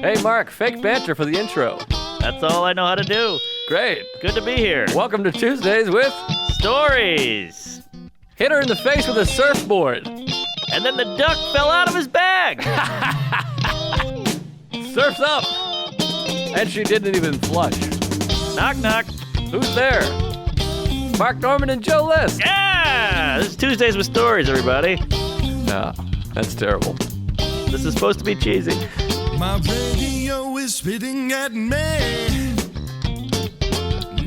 Hey, Mark, fake banter for the intro. That's all I know how to do. Great. Good to be here. Welcome to Tuesdays with Stories. Hit her in the face with a surfboard. And then the duck fell out of his bag. Surf's up. And she didn't even flush. Knock, knock. Who's there? Mark Norman and Joe List. Yeah! This is Tuesdays with Stories, everybody. No, that's terrible. This is supposed to be cheesy. My radio is spitting at me, and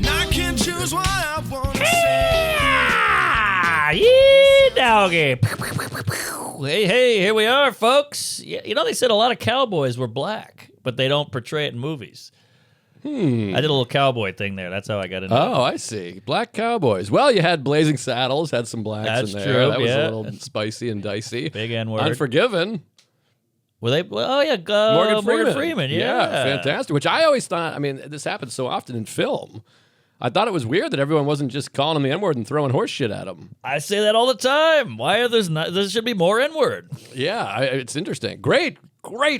I can't choose what I want to say. Yeah, doggy. Hey, here we are, folks. You know, they said a lot of cowboys were black, but they don't portray it in movies. I did a little cowboy thing there. That's how I got into it. Oh, I see. Black cowboys. Well, you had Blazing Saddles, had some blacks That's in there. true, That was yeah. a little spicy and dicey. Big N-word. Unforgiven. Were they? Oh, yeah. Morgan Freeman. Yeah. Fantastic. Which I always thought, I mean, this happens so often in film. I thought it was weird that everyone wasn't just calling him the N-word and throwing horse shit at him. I say that all the time. Why are there should be more N-word? Yeah, it's interesting. Great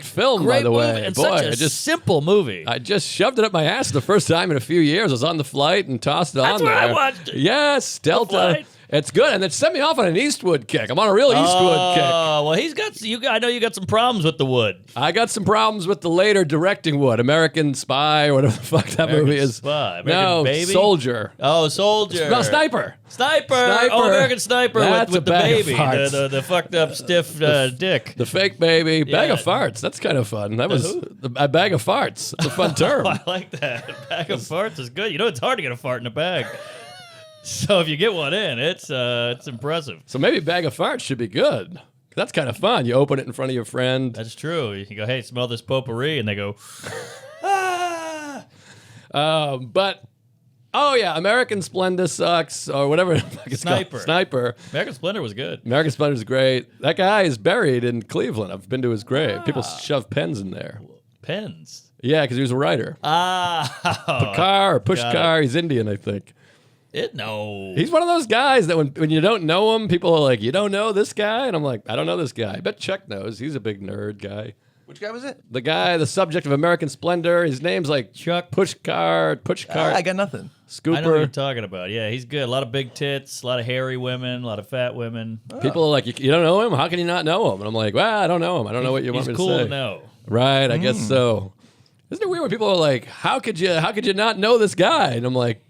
film, Great by the movie. way. And Boy, such a simple movie. I just shoved it up my ass the first time in a few years. I was on the flight and tossed it That's on where there. I watched it. Yes, Delta. flight. It's good, and it sent me off on an Eastwood kick. I'm on a real Eastwood kick. Oh, well, he's got. I know you got some problems with the wood. I got some problems with the later directing Wood, American Spy, or whatever the fuck that movie is. Spy, American no, Baby? Soldier. Oh, Soldier. No, Sniper. Sniper. Sniper. Oh, American Sniper That's with a the bag of baby, farts. the fucked up stiff dick. The fake baby. Bag Yeah. of farts. That's kind of fun. That was who? a bag of farts. It's a fun term. Oh, I like that. Bag of farts is good. You know, it's hard to get a fart in a bag. So if you get one in, it's impressive. So maybe bag of farts should be good. That's kind of fun. You open it in front of your friend. That's true. You go, hey, smell this potpourri, and they go, ah. But, oh yeah, American Splendor sucks, or whatever the fuck it's called. Sniper. Sniper. American Splendor was good. American Splendor's great. That guy is buried in Cleveland. I've been to his grave. People shove pens in there. Pens. Yeah, because he was a writer. Car or push Got car. He's Indian, I think. No. He's one of those guys that when you don't know him, people are like, you don't know this guy? And I'm like, I don't know this guy. I bet Chuck knows. He's a big nerd guy. Which guy was it? The guy, the subject of American Splendor, his name's like Chuck. Push Car, I got nothing. Scooper. I know what you're talking about. Yeah, he's good. A lot of big tits, a lot of hairy women, a lot of fat women. People are like, you don't know him? How can you not know him? And I'm like, well, I don't know him. I don't know what you want me He's to cool say. to know. Right, I guess so. Isn't it weird when people are like, how could you not know this guy? And I'm like,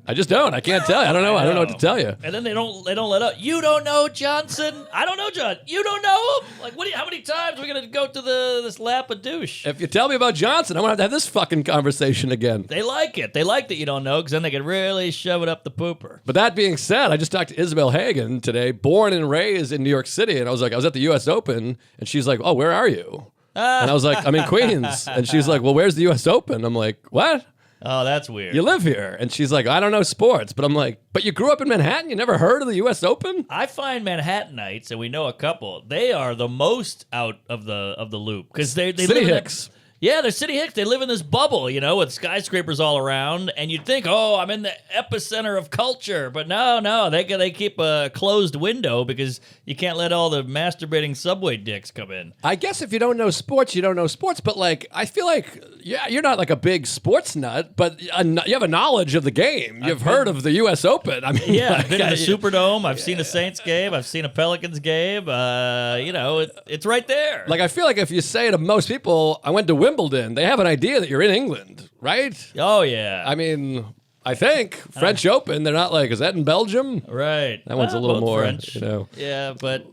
I just don't. I can't tell you. I don't know. I don't know what to tell you. And then they don't let up. You don't know Johnson. I don't know John. You don't know him. Like, how many times are we gonna go to this lap of douche? If you tell me about Johnson, I'm gonna have to have this fucking conversation again. They like it. They like that you don't know, because then they can really shove it up the pooper. But that being said, I just talked to Isabel Hagen today, born and raised in New York City, and I was at the U.S. Open, and she's like, oh, where are you? And I was like, I'm in Queens. And she's like, well, where's the U.S. Open? I'm like, what? Oh, that's weird. You live here. And she's like, I don't know sports. But I'm like, but you grew up in Manhattan? You never heard of the U.S. Open? I find Manhattanites, and we know a couple, they are the most out of the loop. Because they City live in Hicks. Yeah, they're city hicks. They live in this bubble, with skyscrapers all around, and you'd think, oh, I'm in the epicenter of culture. But no, they keep a closed window because you can't let all the masturbating subway dicks come in. I guess if you don't know sports, you don't know sports. But I feel like, yeah, you're not like a big sports nut, but you have a knowledge of the game. You've heard of the U.S. Open. I mean, Yeah, I've been in the Superdome. I've seen a Saints game. I've seen a Pelicans game. It's right there. Like, I feel like if you say to most people, I went to Wimbledon, they have an idea that you're in England, right? Oh, yeah. I mean, I think French Open, they're not like, is that in Belgium? Right. That one's a little both more, French. Yeah, but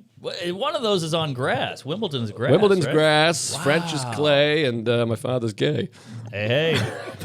one of those is on grass. Wimbledon's grass. Wimbledon's right? grass, French is clay, and my father's gay. Hey.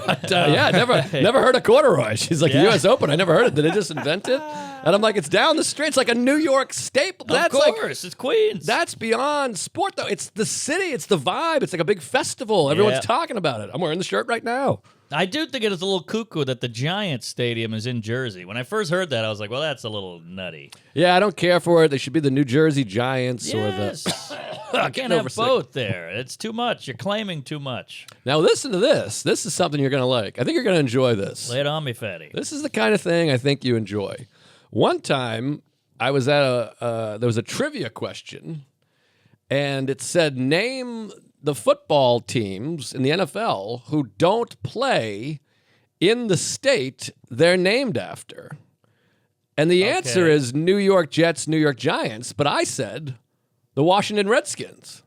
But yeah, never heard of corduroy. She's like, Yeah. the U.S. Open, I never heard it. Did they just invent it? And I'm like, it's down the street. It's like a New York staple. Of course, it's Queens. That's beyond sport, though. It's the city. It's the vibe. It's like a big festival. Everyone's Yeah. talking about it. I'm wearing the shirt right now. I do think it is a little cuckoo that the Giants Stadium is in Jersey. When I first heard that, I was like, well, that's a little nutty. Yeah, I don't care for it. They should be the New Jersey Giants Yes. or You the... can't have both there. It's too much. You're claiming too much. Now, listen to this. This is something you're going to like. I think you're going to enjoy this. Lay it on me, fatty. This is the kind of thing I think you enjoy. One time, I was at there was a trivia question, and it said, name the football teams in the NFL who don't play in the state they're named after. And the answer is New York Jets, New York Giants. But I said the Washington Redskins.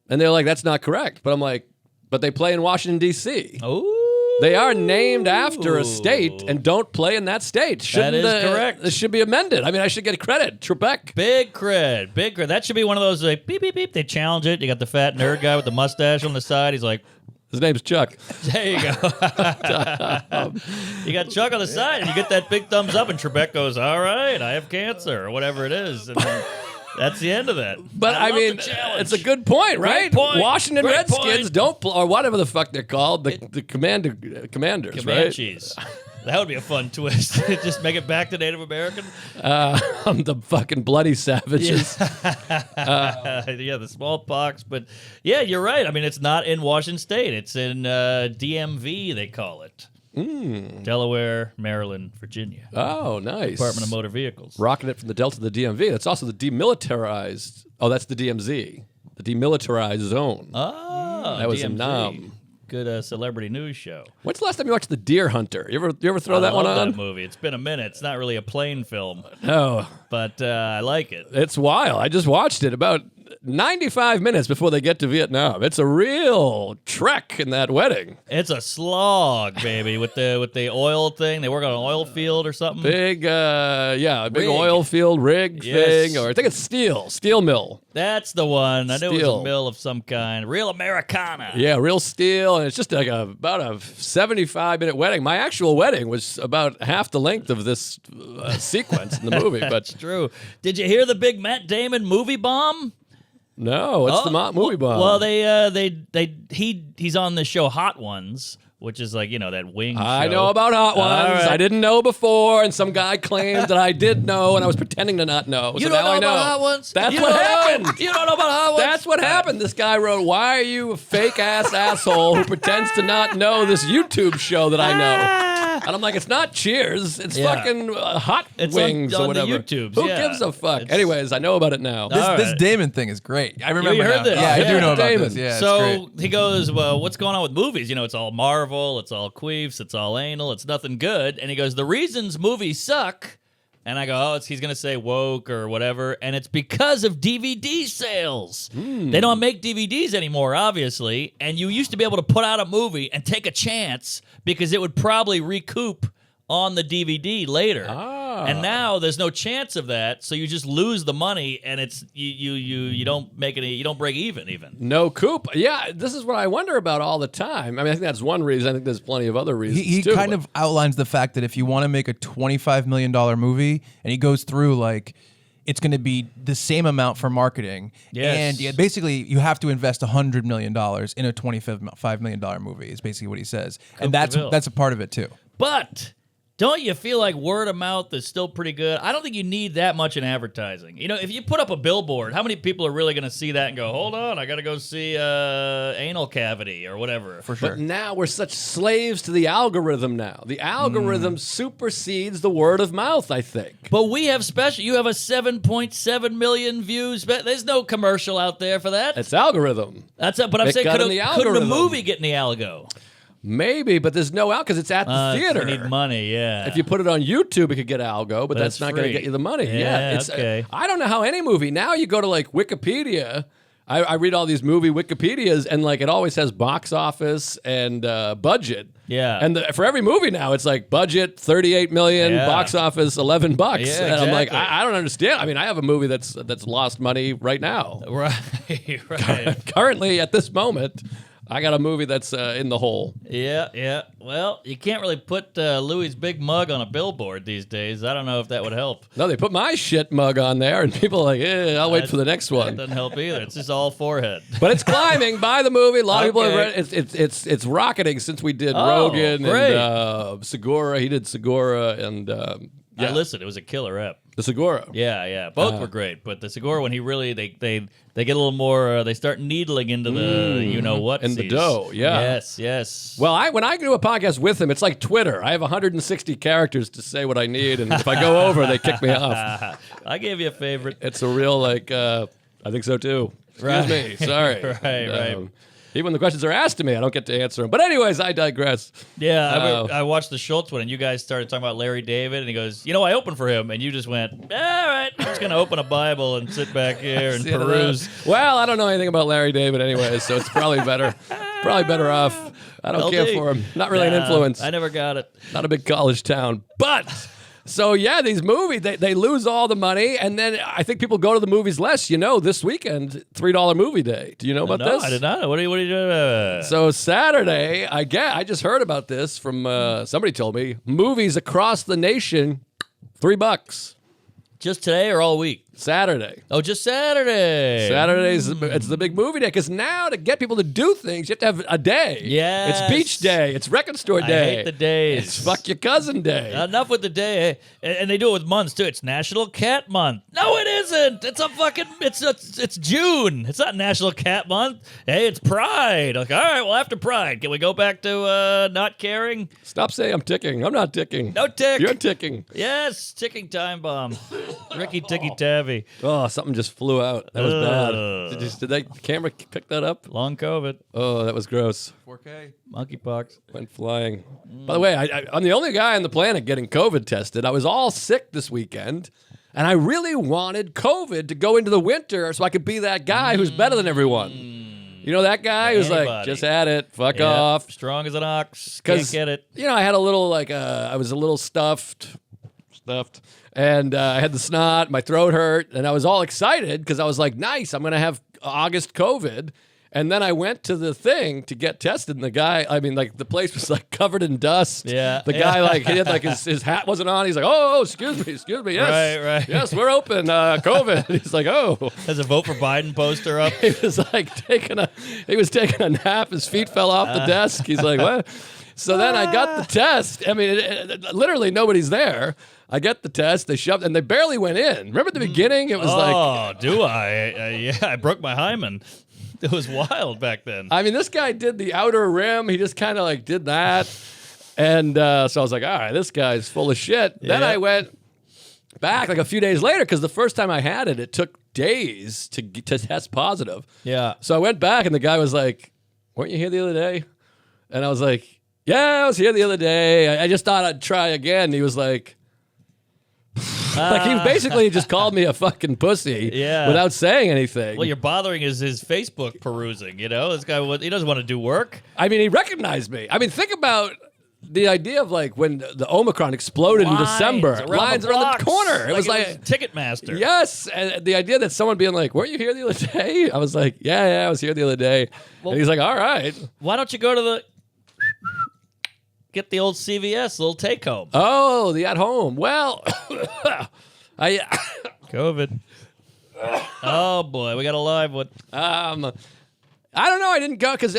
And they're like, that's not correct. But I'm like, but they play in Washington, D.C. Oh. They are named after a state and don't play in that state. That is correct. This should be amended. I mean, I should get credit. Trebek. Big cred. That should be one of those, like, beep, beep, beep. They challenge it. You got the fat nerd guy with the mustache on the side. He's like, his name's Chuck. there you go. You got Chuck on the side, and you get that big thumbs up, and Trebek goes, all right, I have cancer, or whatever it is. And then that's the end of that. But I mean, it's a good point, right? point. Washington Great Redskins point. don't play, or whatever the fuck they're called, the commanders, right? Comanches. That would be a fun twist. Just make it back to Native American. The fucking bloody savages. Yeah, the smallpox. But yeah, you're right. I mean, it's not in Washington State. It's in DMV, they call it. Delaware, Maryland, Virginia. Oh, nice. Department of Motor Vehicles. Rocking it from the Delta to the DMV. That's also the demilitarized. Oh, that's the DMZ. The demilitarized zone. Oh, that was DMZ. in Nam. Good celebrity news show. When's the last time you watched The Deer Hunter? You ever throw that I love one on? that movie. It's been a minute. It's not really a plane film, No, but I like it. it's wild. I just watched it about 95 minutes before they get to Vietnam. It's a real trek in that wedding. It's a slog, baby, with the oil thing. They work on an oil field or something. Big, big Rig. oil field rig Yes. thing, or I think it's steel mill. That's the one. I knew it was Steel. a mill of some kind. Real Americana. Yeah, real steel, and it's just like about a 75-minute wedding. My actual wedding was about half the length of this sequence in the movie, That's but true. Did you hear the big Matt Damon movie bomb? no, it's the movie bomb. Well, he's on the show Hot Ones, which is like, that wing I show. know about Hot Ones. All right. I didn't know before, and some guy claimed that I did know, and I was pretending to not know. You so don't now I know know. about Hot Ones? That's You what don't know? happened. You don't know about Hot Ones? That's what happened. This guy wrote, "Why are you a fake ass asshole who pretends to not know this YouTube show that I know?" And I'm like, "It's not Cheers. It's Yeah. fucking Hot It's Wings on or the whatever." YouTubes, Who yeah. gives a fuck? It's- Anyways, I know about it now. All This right. Damon thing is great. I remember You heard now. this? Yeah, I Yeah. do know about Damon. this. Yeah, it's So great. he goes, well, what's going on with movies? It's all Marvel, it's all queefs, it's all anal, it's nothing good. And he goes, the reasons movies suck, and I go, he's going to say woke or whatever, and it's because of DVD sales. They don't make DVDs anymore, obviously, and you used to be able to put out a movie and take a chance because it would probably recoup on the DVD later. And now there's no chance of that, so you just lose the money, and it's you don't make any, you don't break even. No coop. Yeah, this is what I wonder about all the time. I mean, I think that's one reason. I think there's plenty of other reasons He too. kind of outlines the fact that if you want to make a $25 million movie, and he goes through like, it's going to be the same amount for marketing. Yes. And yeah, basically, you have to invest $100 million in a $25 million movie, is basically what he says. And that's a part of it, too. But don't you feel like word of mouth is still pretty good? I don't think you need that much in advertising. If you put up a billboard, how many people are really going to see that and go, hold on, I got to go see anal cavity or whatever? For sure. But now we're such slaves to the algorithm now. The algorithm supersedes the word of mouth, I think. But we have you have a 7.7 million views. There's no commercial out there for that. It's algorithm. But I'm It saying, got couldn't in the a algorithm. movie get in the algo? Maybe, but there's no out because it's at the theater. You need money, yeah. If you put it on YouTube, it could get algo, but that's not going to free. get you the money. Yeah, it's okay. I don't know how any movie now you go to like Wikipedia. I read all these movie Wikipedias, and like it always has box office and budget. Yeah. And for every movie now, it's like budget 38 million, Yeah. box office $11. Yeah, And I'm like, exactly. I don't understand. I mean, I have a movie that's lost money right now. Right. Currently, at this moment, I got a movie that's in the hole. Yeah. Well, you can't really put Louis' big mug on a billboard these days. I don't know if that would help. No, they put my shit mug on there, and people are like, I'll wait for the next That one. doesn't help either. It's just all forehead. But it's climbing. Buy the movie. A lot of people have Okay. read it. It's rocketing since we did Oh, Rogan great. and Segura. He did Segura and I listened. It was a killer ep. the Segura. Yeah. Both were great, but the Segura one, he really they get a little more. They start needling into the what in the dough, yeah. Yes. Well, when I do a podcast with him, it's like Twitter. I have 160 characters to say what I need, and if I go over, they kick me off. I gave you a favorite. It's a real I think so too. Excuse me. Sorry. Right. Even when the questions are asked to me, I don't get to answer them. But anyways, I digress. Yeah, I watched the Schultz one, and you guys started talking about Larry David, and he goes, I opened for him, and you just went, all right, I'm just going to open a Bible and sit back here and peruse. Well, I don't know anything about Larry David anyways, so it's probably better. Probably better off. I don't care for him. Not really an influence. I never got it. Not a big college town. But... So, yeah, these movies, they lose all the money, and then I think people go to the movies less. This weekend, $3 movie day. Do you know about this? I did not know. What are you doing? So, Saturday, I just heard about this from somebody told me. Movies across the nation, $3. Just today or all week? Saturday. Oh, just Saturday. Saturday's it's the big movie day because now to get people to do things, you have to have a day. Yes. It's beach day. It's record store day. I hate the days. It's fuck your cousin day. Enough with the day. And they do it with months, too. It's National Cat Month. No, it isn't. It's a fucking, it's June. It's not National Cat Month. Hey, it's Pride. Like, all right, well, after Pride, can we go back to not caring? Stop saying I'm ticking. I'm not ticking. No tick. You're ticking. Yes, ticking time bomb. Ricky Ticky Tavi. Oh, something just flew out. That was bad. Did that camera pick that up? Long COVID. Oh, that was gross. 4K. Monkeypox. Went flying. By the way, I'm the only guy on the planet getting COVID tested. I was all sick this weekend, and I really wanted COVID to go into the winter so I could be that guy who's better than everyone. You know that guy who's like, just had it, fuck off. Strong as an ox. Can't get it. I had a little, I was a little stuffed. And I had the snot, my throat hurt, and I was all excited because I was like, nice, I'm going to have August COVID. And then I went to the thing to get tested, and the guy, the place was like covered in dust. Yeah. The guy, he had his hat wasn't on. He's like, oh, excuse me. Yes. Right. Yes, we're open. COVID. He's like, oh. There's a vote for Biden poster up. He was taking a nap. His feet fell off the desk. He's like, what? So then I got the test. Literally nobody's there. I get the test. They shoved, and they barely went in. Remember at the beginning? It was oh, do I? Yeah, I broke my hymen. It was wild back then. This guy did the outer rim. He just kind of did that. And so I was like, all right, this guy's full of shit. Yeah. Then I went back a few days later because the first time I had it, it took days to test positive. Yeah. So I went back, and the guy was like, weren't you here the other day? And I was like, yeah, I was here the other day. I just thought I'd try again. He was like, he basically just called me a fucking pussy without saying anything. Well, you're bothering his Facebook perusing, This guy, he doesn't want to do work. He recognized me. Think about the idea of when the Omicron exploded in December. Lines around the corner. It was like Ticketmaster. Yes. And the idea that someone being like, weren't you here the other day? I was like, yeah, I was here the other day. Well, and he's like, all right. Why don't you go to get the old CVS little take home? Oh, the at home. Well, COVID. Oh boy, we got a live one. I don't know. I didn't go because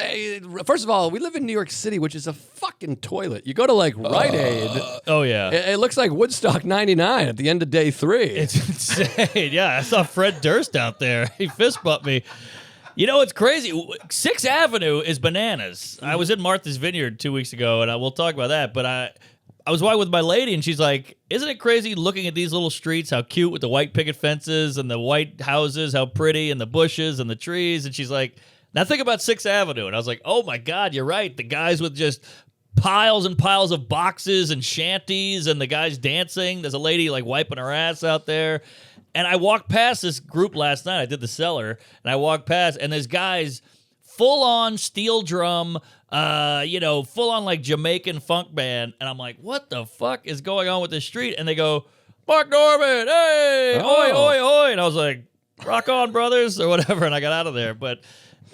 first of all, we live in New York City, which is a fucking toilet. You go to Rite Aid. Oh yeah. It looks like Woodstock '99 at the end of day 3. It's insane. Yeah, I saw Fred Durst out there. He fist bumped me. It's crazy. 6th Avenue is bananas. I was in Martha's Vineyard 2 weeks ago, and we'll talk about that. But I was walking with my lady, and she's like, isn't it crazy looking at these little streets, how cute with the white picket fences and the white houses, how pretty, and the bushes and the trees? And she's like, now think about 6th Avenue. And I was like, oh, my God, you're right. The guys with just piles and piles of boxes and shanties and the guys dancing. There's a lady, wiping her ass out there. And I walked past this group last night. I did the cellar, and I walked past, and there's guys full-on steel drum, full-on Jamaican funk band. And I'm like, what the fuck is going on with this street? And they go, Mark Norman, hey, oi, oi, oi. And I was like, rock on, brothers, or whatever. And I got out of there. But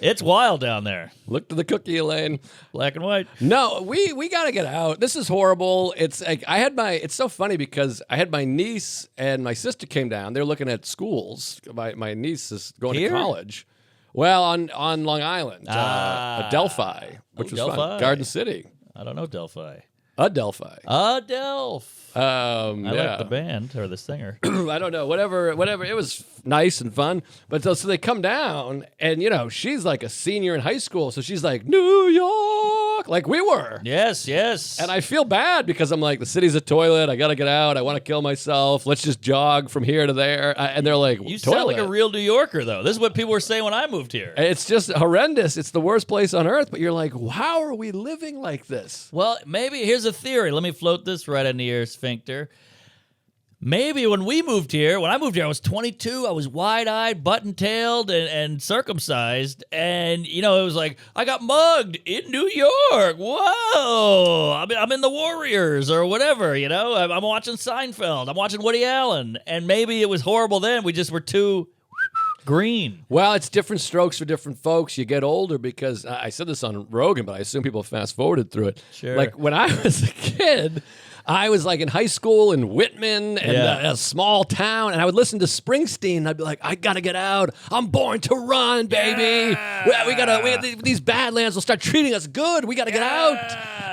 it's wild down there. Look to the cookie lane. Black and white. No, we got to get out. This is horrible. It's it's so funny because I had my niece and my sister came down. They're looking at schools. My niece is going to college. Well, on Long Island, Adelphi, which was Delphi. fun. Garden City. I don't know Delphi. Adelphi. Adelphi. I like the band or the singer. I don't know. Whatever. It was nice and fun. But so they come down, and she's like a senior in high school, so she's like, New York. walk like we were. Yes, yes. And I feel bad because I'm like, the city's a toilet. I got to get out. I want to kill myself. Let's just jog from here to there. And they're like, you toilet. sound like a real New Yorker, though. This is what people were saying when I moved here. It's just horrendous. It's the worst place on earth. But you're like, how are we living like this? Well, maybe here's a theory. Let me float this right into your sphincter. Maybe when I moved here, I was 22. I was wide-eyed, button-tailed, and circumcised. And, it was like, I got mugged in New York. Whoa. I'm in the Warriors or whatever, I'm watching Seinfeld. I'm watching Woody Allen. And maybe it was horrible then. We just were too green. Well, it's different strokes for different folks. You get older because I said this on Rogan, but I assume people fast-forwarded through it. Sure. Like, when I was a kid, I was like in high school in Whitman and a small town, and I would listen to Springsteen. And I'd be like, I gotta get out. I'm born to run, baby. These Badlands will start treating us good. We gotta get out.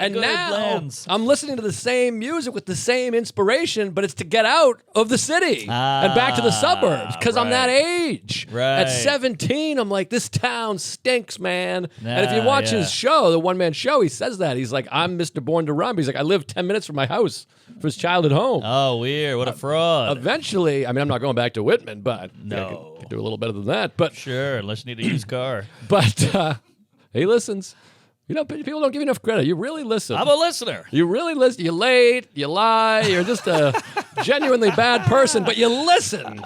And good now lands. I'm listening to the same music with the same inspiration, but it's to get out of the city and back to the suburbs because I'm that age. Right. At 17, I'm like, this town stinks, man. And if you watch his show, the one-man show, he says that. He's like, I'm Mr. Born to Run. But he's like, I live 10 minutes from my house for his childhood home. Oh, weird. What a fraud. Eventually, I'm not going back to Whitman, but No. I could do a little better than that. But Sure, unless you need a used car. But he listens. People don't give you enough credit. You really listen. I'm a listener. You really listen. You're late. You lie. You're just a genuinely bad person, but you listen. You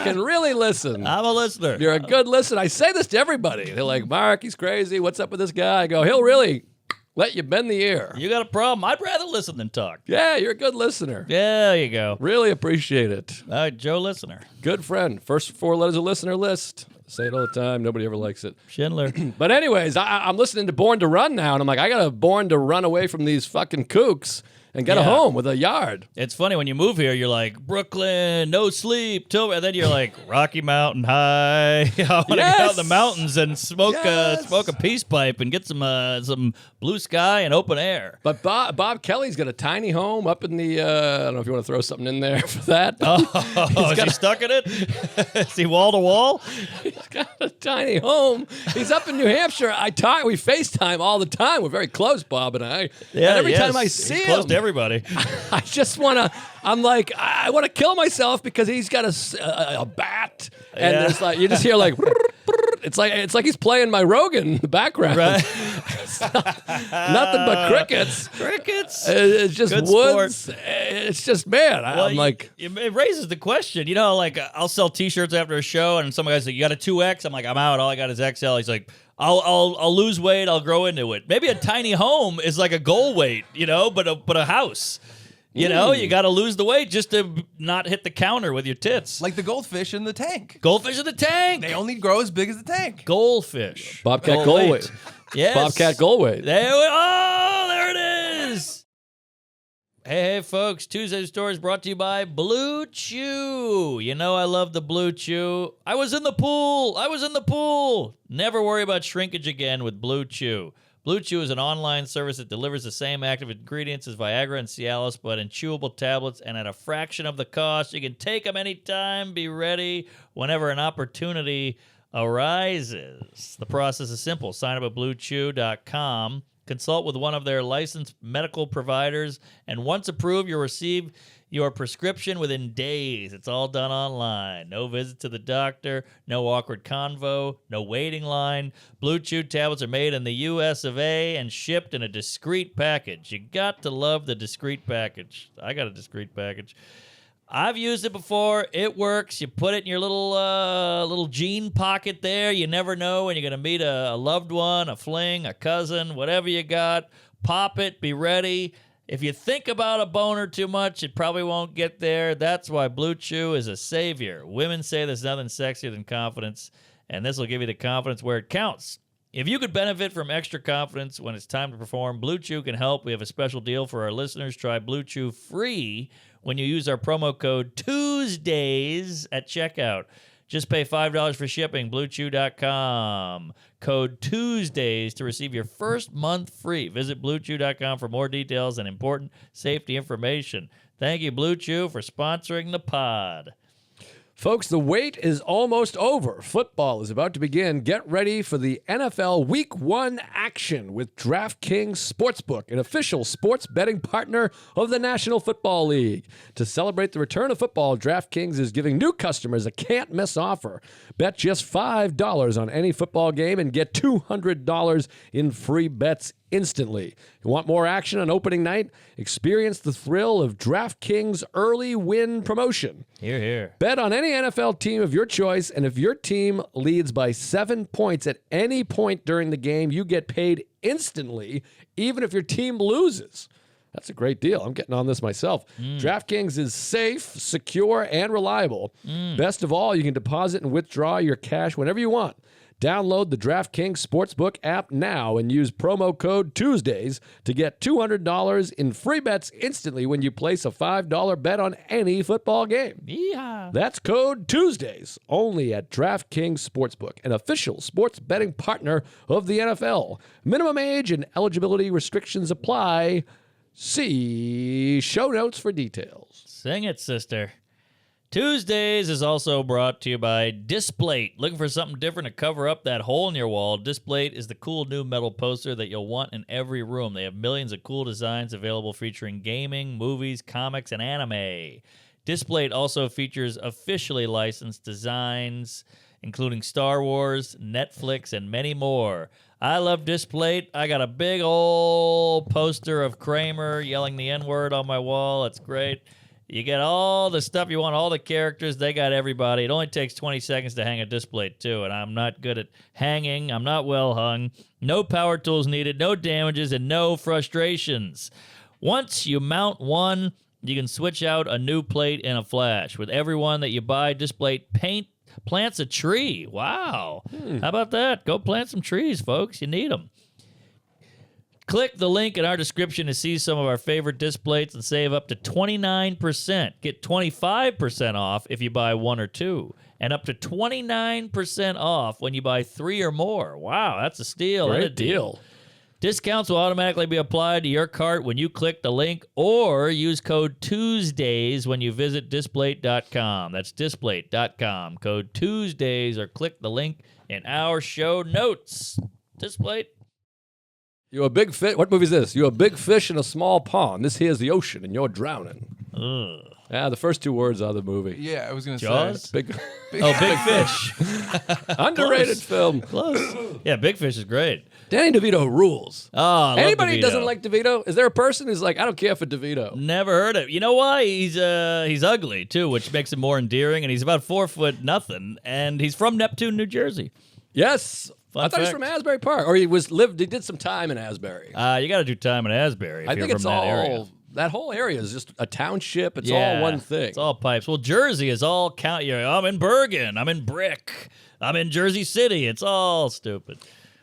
can really listen. I'm a listener. You're a good listener. I say this to everybody. They're like, Mark, he's crazy. What's up with this guy? I go, he'll really let you bend the ear. You got a problem? I'd rather listen than talk. Yeah, you're a good listener. Yeah, there you go. Really appreciate it. Joe Listener. Good friend. First 4 letters of listener list. Say it all the time. Nobody ever likes it. Schindler. But anyways, I'm listening to Born to Run now, and I'm like, I got to Born to Run away from these fucking kooks and get a home with a yard. It's funny when you move here, you're like, Brooklyn, no sleep, and then you're like, Rocky Mountain High. I want to get out in the mountains and smoke a peace pipe and get some blue sky and open air. But Bob Kelly's got a tiny home up in the, I don't know if you want to throw something in there for that. Oh, is he stuck in it? Is he wall to wall? He's got a tiny home. He's up in New Hampshire. We FaceTime all the time. We're very close, Bob and I. Yeah, and every time I see he's him, close to everybody. I just want to, I'm like, I want to kill myself because he's got a bat. And there's like, you just hear like, it's like he's playing my Rogan in the background. Right. Nothing but crickets. Crickets. It's just Good woods. sport. It's just, man, I'm like. It raises the question. Like I'll sell T-shirts after a show, and some guy's like, "You got a 2X?" I'm like, "I'm out. All I got is XL." He's like, "I'll lose weight. I'll grow into it." Maybe a tiny home is like a goal weight, but a house. You got to lose the weight just to not hit the counter with your tits. Like the goldfish in the tank. Goldfish in the tank. They only grow as big as the tank. Goldfish. Bobcat goal weight. Yes. Bobcat goal weight. There it is. Hey, folks. Tuesday's Story is brought to you by BlueChew. I love the BlueChew. I was in the pool. Never worry about shrinkage again with BlueChew. BlueChew is an online service that delivers the same active ingredients as Viagra and Cialis, but in chewable tablets and at a fraction of the cost. You can take them anytime, be ready whenever an opportunity arises. The process is simple. Sign up at BlueChew.com, consult with one of their licensed medical providers, and once approved, you'll receive your prescription within days. It's all done online. No visit to the doctor, no awkward convo, no waiting line. Blue Chew tablets are made in the US of A and shipped in a discreet package. You got to love the discreet package. I got a discreet package. I've used it before. It works. You put it in your little jean pocket there. You never know when you're going to meet a loved one, a fling, a cousin, whatever you got. Pop it. Be ready. If you think about a boner too much, it probably won't get there. That's why Blue Chew is a savior. Women say there's nothing sexier than confidence, and this will give you the confidence where it counts. If you could benefit from extra confidence when it's time to perform, Blue Chew can help. We have a special deal for our listeners. Try Blue Chew free when you use our promo code Tuesdays at checkout. Just pay $5 for shipping, BlueChew.com. Code Tuesdays to receive your first month free. Visit BlueChew.com for more details and important safety information. Thank you, Blue Chew, for sponsoring the pod. Folks, the wait is almost over. Football is about to begin. Get ready for the NFL Week 1 action with DraftKings Sportsbook, an official sports betting partner of the National Football League. To celebrate the return of football, DraftKings is giving new customers a can't-miss offer. Bet just $5 on any football game and get $200 in free bets instantly. You want more action on opening night? Experience the thrill of DraftKings early win promotion. Hear, hear. Bet on any NFL team of your choice, and if your team leads by 7 points at any point during the game, you get paid instantly, even if your team loses. That's a great deal. I'm getting on this myself. DraftKings is safe, secure, and reliable. Best of all, you can deposit and withdraw your cash whenever you want. Download the DraftKings Sportsbook app now and use promo code Tuesdays to get $200 in free bets instantly when you place a $5 bet on any football game. Yeehaw. That's code Tuesdays only at DraftKings Sportsbook, an official sports betting partner of the NFL. Minimum age and eligibility restrictions apply. See show notes for details. Sing it, sister. Tuesdays is also brought to you by Displate. Looking for something different to cover up that hole in your wall? Displate is the cool new metal poster that you'll want in every room. They have millions of cool designs available featuring gaming, movies, comics, and anime. Displate also features officially licensed designs, including Star Wars, Netflix, and many more. I love Displate. I got a big old poster of Kramer yelling the N-word on my wall. It's great. You get all the stuff you want, all the characters. They got everybody. It only takes 20 seconds to hang a Displate, too, and I'm not good at hanging. I'm not well hung. No power tools needed, no damages, and no frustrations. Once you mount one, you can switch out a new plate in a flash. With every one that you buy, Displate plants a tree. Wow. How about that? Go plant some trees, folks. You need them. Click the link in our description to see some of our favorite Displates and save up to 29%. Get 25% off if you buy one or two, and up to 29% off when you buy 3 or more. Wow, that's a steal. Great and a deal. Discounts will automatically be applied to your cart when you click the link or use code Tuesdays when you visit Displate.com. That's Displate.com. Code Tuesdays, or click the link in our show notes. Displate. You a big fish. What movie is this? You a big fish in a small pond. This here's the ocean, and you're drowning. Ugh. Yeah, the first 2 words out of the movie. Yeah, I was going to Jaws? say. Big, Oh, Big Fish. underrated film. Close. Yeah, Big Fish is great. Danny DeVito rules. Oh, I love Anybody DeVito. who doesn't like DeVito? Is there a person who's like, I don't care for DeVito? Never heard of it. You know why? He's ugly, too, which makes him more endearing, and he's about 4'0", and he's from Neptune, New Jersey. Yes. Fun I thought he was fact. from Asbury Park, or he did some time in Asbury. You got to do time in Asbury if I you're think from it's that area. that whole area is just a township. It's Yeah, all one thing. It's all pipes. Well, Jersey is all count. I'm in Bergen. I'm in Brick. I'm in Jersey City. It's all stupid.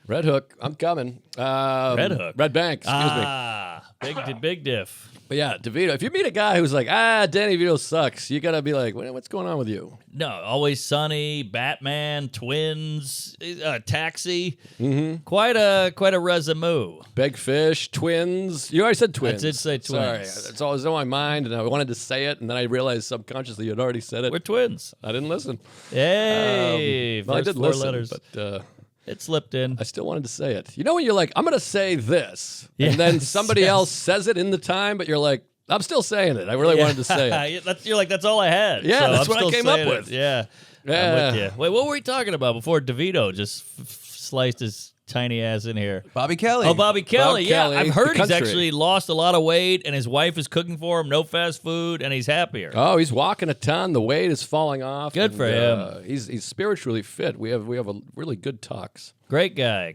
Red Hook, I'm coming. Red Hook. Red Bank, excuse me. Big diff. But yeah, DeVito. If you meet a guy who's like, Danny DeVito sucks, you gotta be like, what's going on with you? No, Always Sunny, Batman, Twins, Taxi. Mm-hmm. Quite a resume. Big Fish, Twins. You already said Twins. I did say Twins. Sorry, it's always on my mind, and I wanted to say it, and then I realized subconsciously you'd already said it. We're twins. I didn't listen. Hey, Well, I first did 4 listen, letters. but It slipped in. I still wanted to say it. You know when you're like, I'm gonna say this, Yes, and then somebody yes. else says it in the time, but you're like, I'm still saying it. I really wanted to say it. You're like, that's all I had. Yeah, so that's I'm what I still came up saying it. with. Yeah. Yeah. I'm with you. Wait, what were we talking about before DeVito just sliced his tiny ass in here? Bobby Kelly. Oh, Bobby Kelly. Yeah, Kelly, I've heard the he's country. actually lost a lot of weight, and his wife is cooking for him. No fast food, and he's happier. Oh, he's walking a ton. The weight is falling off. Good for him. He's spiritually fit. We have a really good talks. Great guy,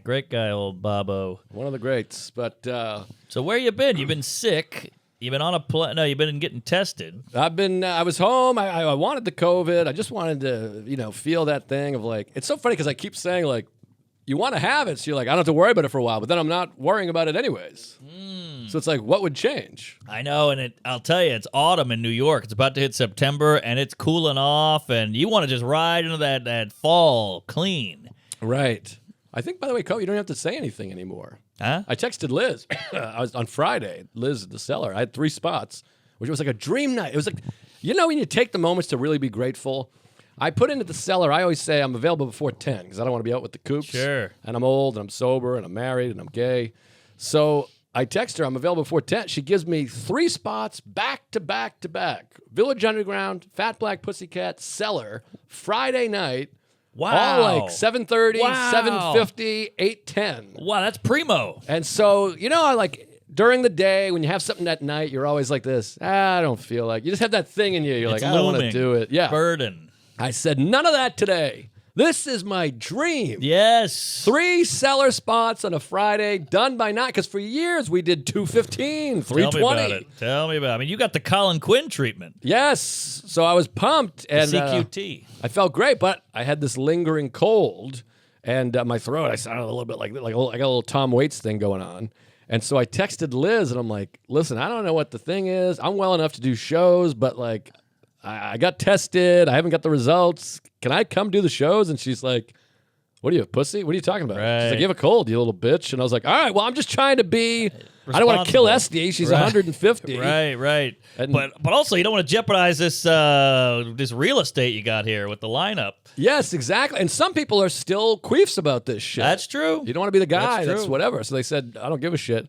old Bobo. One of the greats. But So where you been? You've been sick. You've been on a plane. No, you've been getting tested. I was home. I wanted the COVID. I just wanted to, feel that thing of like, it's so funny because I keep saying like, you want to have it. So you're like, I don't have to worry about it for a while, but then I'm not worrying about it anyways. So it's like, what would change? I know, and I'll tell you, it's autumn in New York. It's about to hit September, and it's cooling off, and you want to just ride into that fall clean. Right. I think, by the way, Cole, you don't have to say anything anymore. Huh? I texted Liz. I was on Friday. Liz, the seller. I had 3 spots, which was like a dream night. It was like, when you take the moments to really be grateful. I put into the seller, I always say I'm available before 10 because I don't want to be out with the coops. Sure. And I'm old and I'm sober and I'm married and I'm gay. So I text her, I'm available before 10. She gives me 3 spots back to back to back. Village Underground, Fat Black Pussycat, Cellar, Friday night. Wow. All like 7:30, Wow. 7:50, 8:10. Wow, that's primo. And so, I like during the day when you have something at night, you're always like this. I don't feel like. You just have that thing in you. You're It's like, I don't want to looming. do it. Yeah. Burden. I said, none of that today. This is my dream. Yes. 3 seller spots on a Friday, done by 9. Because for years we did 2:15, 3:20. Tell me about it. Tell me about it. I mean, you got the Colin Quinn treatment. Yes. So I was pumped. And CQT. I felt great, but I had this lingering cold. And my throat, I sounded a little bit like I got a little Tom Waits thing going on. And so I texted Liz, and I'm like, listen, I don't know what the thing is. I'm well enough to do shows, but like, I got tested. I haven't got the results. Can I come do the shows? And she's like, what are you, a pussy? What are you talking about? Right. She's like, you have a cold, you little bitch. And I was like, all right, well, I'm just trying to be, I don't want to kill Esty. She's 150. Right. And- but also, you don't want to jeopardize this real estate you got here with the lineup. Yes, exactly. And some people are still queefs about this shit. That's true. You don't want to be the guy. That's That's true. whatever. So they said, I don't give a shit.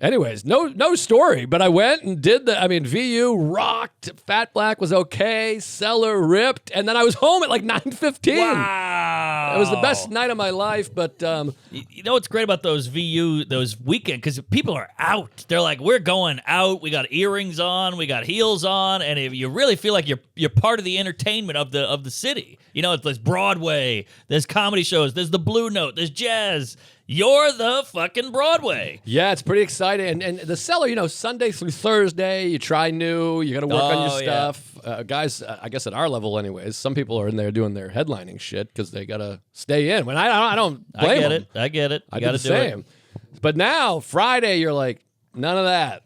Anyways, no story, but I went and did VU rocked, Fat Black was okay, Cellar ripped, and then I was home at like 9:15. Wow. It was the best night of my life, but You know what's great about those weekend, because people are out. They're like, we're going out. We got earrings on, we got heels on, and if you really feel like you're part of the entertainment of the city. There's Broadway, there's comedy shows, there's the Blue Note, there's jazz. You're the fucking Broadway. yeah, it's pretty exciting. And the Cellar, Sunday through Thursday, you try new, you got to work on your yeah. stuff. Guys, I guess at our level anyways, some people are in there doing their headlining shit because they got to stay in. When I don't blame them. I get it. I You got do to the do same. it. But now, Friday, you're like, none of that.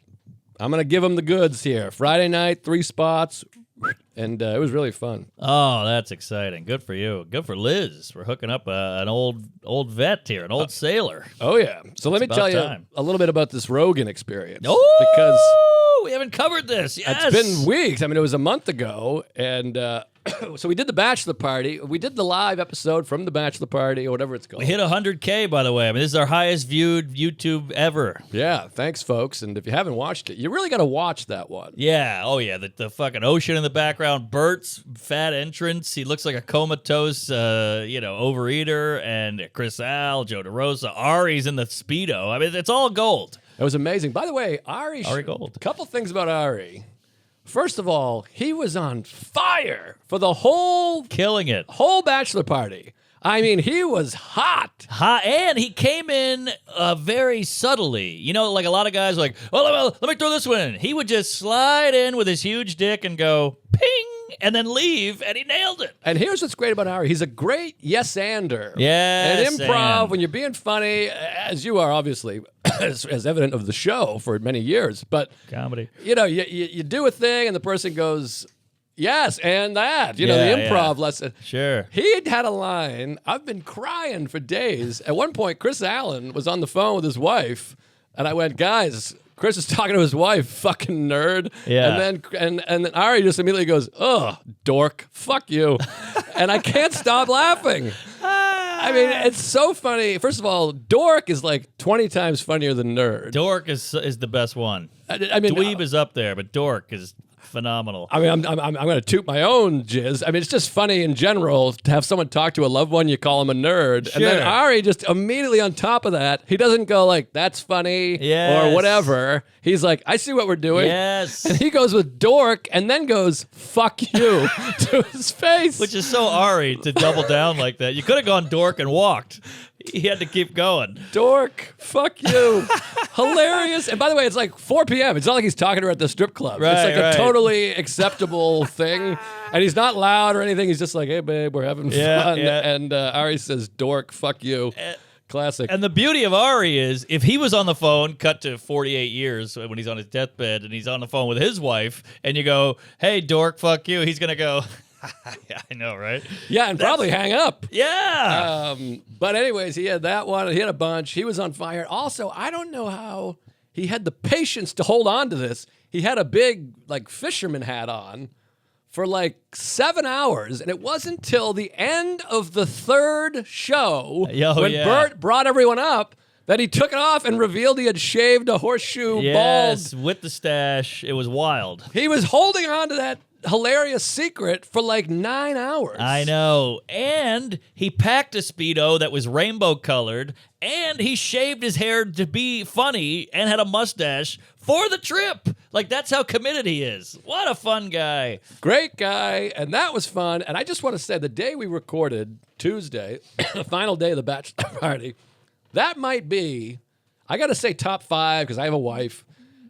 I'm going to give them the goods here. Friday night, 3 spots, and it was really fun. Oh, that's exciting. Good for you. Good for Liz. We're hooking up an old vet here, an old sailor. Oh, yeah. So let me about tell you time. a little bit about this Rogan experience. Oh, Because we haven't covered this. Yes. it's been weeks. It was a month ago, and so we did the Bachelor party. We did the live episode from the Bachelor party, or whatever it's called. We hit 100K, by the way. This is our highest viewed YouTube ever. Yeah, thanks, folks. And if you haven't watched it, you really got to watch that one. Yeah. Oh, yeah. The fucking ocean in the background. Bert's fat entrance. He looks like a comatose, overeater. And Chris Al, Joe DeRosa, Ari's in the Speedo. It's all gold. It was amazing. By the way, Ari Gold. A couple things about Ari. First of all, he was on fire for the whole Killing it. Bachelor party. He was hot. And he came in very subtly. Like a lot of guys are like, oh, let me throw this one in. He would just slide in with his huge dick and go, ping, and then leave, and he nailed it. And here's what's great about Ari. He's a great yes-ander. Yes, And improv, and. when you're being funny, as you are, obviously, as evident of the show for many years. But, Comedy. you do a thing and the person goes, yes, and that. The Yeah, improv lesson. Sure. He had a line. I've been crying for days. At one point, Chris Allen was on the phone with his wife, and I went, guys, Chris is talking to his wife, fucking nerd. Yeah. And then Ari just immediately goes, ugh, dork, fuck you. And I can't stop laughing. It's so funny. First of all, dork is like 20 times funnier than nerd. Dork is the best one. Dweeb is up there, but Dork is phenomenal. I'm going to toot my own jizz. It's just funny in general to have someone talk to a loved one, you call him a nerd. And then Sure. Ari just immediately on top of that, he doesn't go like, that's funny Yes. or whatever. He's like, I see what we're doing. Yes. And he goes with dork and then goes, fuck you to his face. Which is so Ari to double down like that. You could have gone Dork and walked. He had to keep going. dork, fuck you. Hilarious. And by the way, it's like 4 p.m. It's not like he's talking to her at the strip club. Right, it's like right. a totally acceptable thing. And he's not loud or anything. He's just like, hey, babe, we're having Yeah, fun. yeah. And Ari says, dork, fuck you. Classic. And the beauty of Ari is, if he was on the phone, cut to 48 years when he's on his deathbed and he's on the phone with his wife, and you go, hey, dork, fuck you, he's going to go, yeah, I know, right? Yeah, and probably hang up. Yeah. But anyways, he had that one. He had a bunch. He was on fire. Also, I don't know how he had the patience to hold on to this. He had a big, like, fisherman hat on for like 7 hours, and it wasn't until the end of the third show when Bert brought everyone up that he took it off and revealed he had shaved a horseshoe bald. With the stash. It was wild. He was holding on to that hilarious secret for like 9 hours. I know. And he packed a Speedo that was rainbow colored, and he shaved his hair to be funny and had a mustache for the trip. Like, that's how committed he is. What a fun guy. Great guy, and that was fun. And I just want to say, the day we recorded, Tuesday, the final day of the Bachelor party, that might be, I got to say top 5 because I have a wife.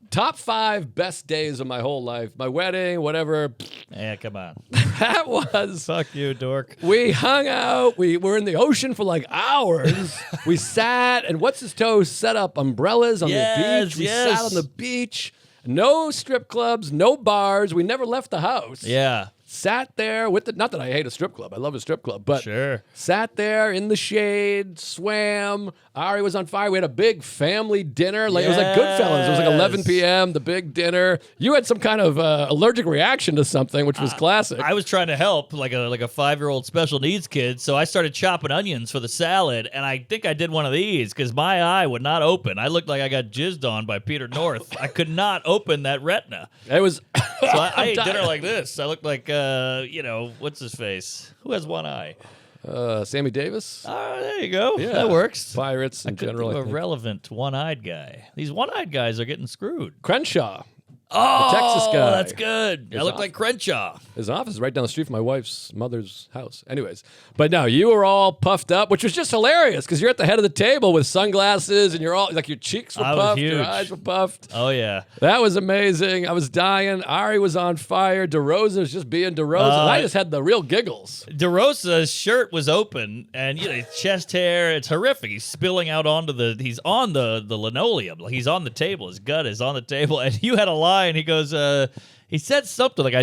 Top 5 best days of my whole life. My wedding, whatever. Yeah, come on. That was. Fuck you, dork. We hung out. We were in the ocean for like hours. We sat, and What's His Toes set up umbrellas on the beach. We sat on the beach. No strip clubs, no bars. We never left the house. Yeah. Sat there with the, not that I hate a strip club. I love a strip club, but sat there in the shade, swam. Ari was on fire. We had a big family dinner. Like, it was like Goodfellas. It was like 11 p.m., the big dinner. You had some kind of allergic reaction to something, which was classic. I was trying to help like a 5-year-old special needs kid, so I started chopping onions for the salad, and I think I did one of these because my eye would not open. I looked like I got jizzed on by Peter North. I could not open that retina. It was... So I ate dinner like this. I looked like, what's his face? Who has one eye? Sammy Davis. There you go. Yeah. That works. Pirates in general. A relevant one-eyed guy. These one-eyed guys are getting screwed. Crenshaw. Oh, the Texas guy. That's good. I look like Crenshaw. His office is right down the street from my wife's mother's house. Anyways, but no, you were all puffed up, which was just hilarious because you're at the head of the table with sunglasses and you're all like your cheeks were puffed, your eyes were puffed. Oh yeah, that was amazing. I was dying. Ari was on fire. DeRosa was just being DeRosa. And I just had the real giggles. DeRosa's shirt was open and his chest hair. It's horrific. He's spilling out onto he's on the linoleum. Like he's on the table. His gut is on the table, and you had a line. He goes, he said something like,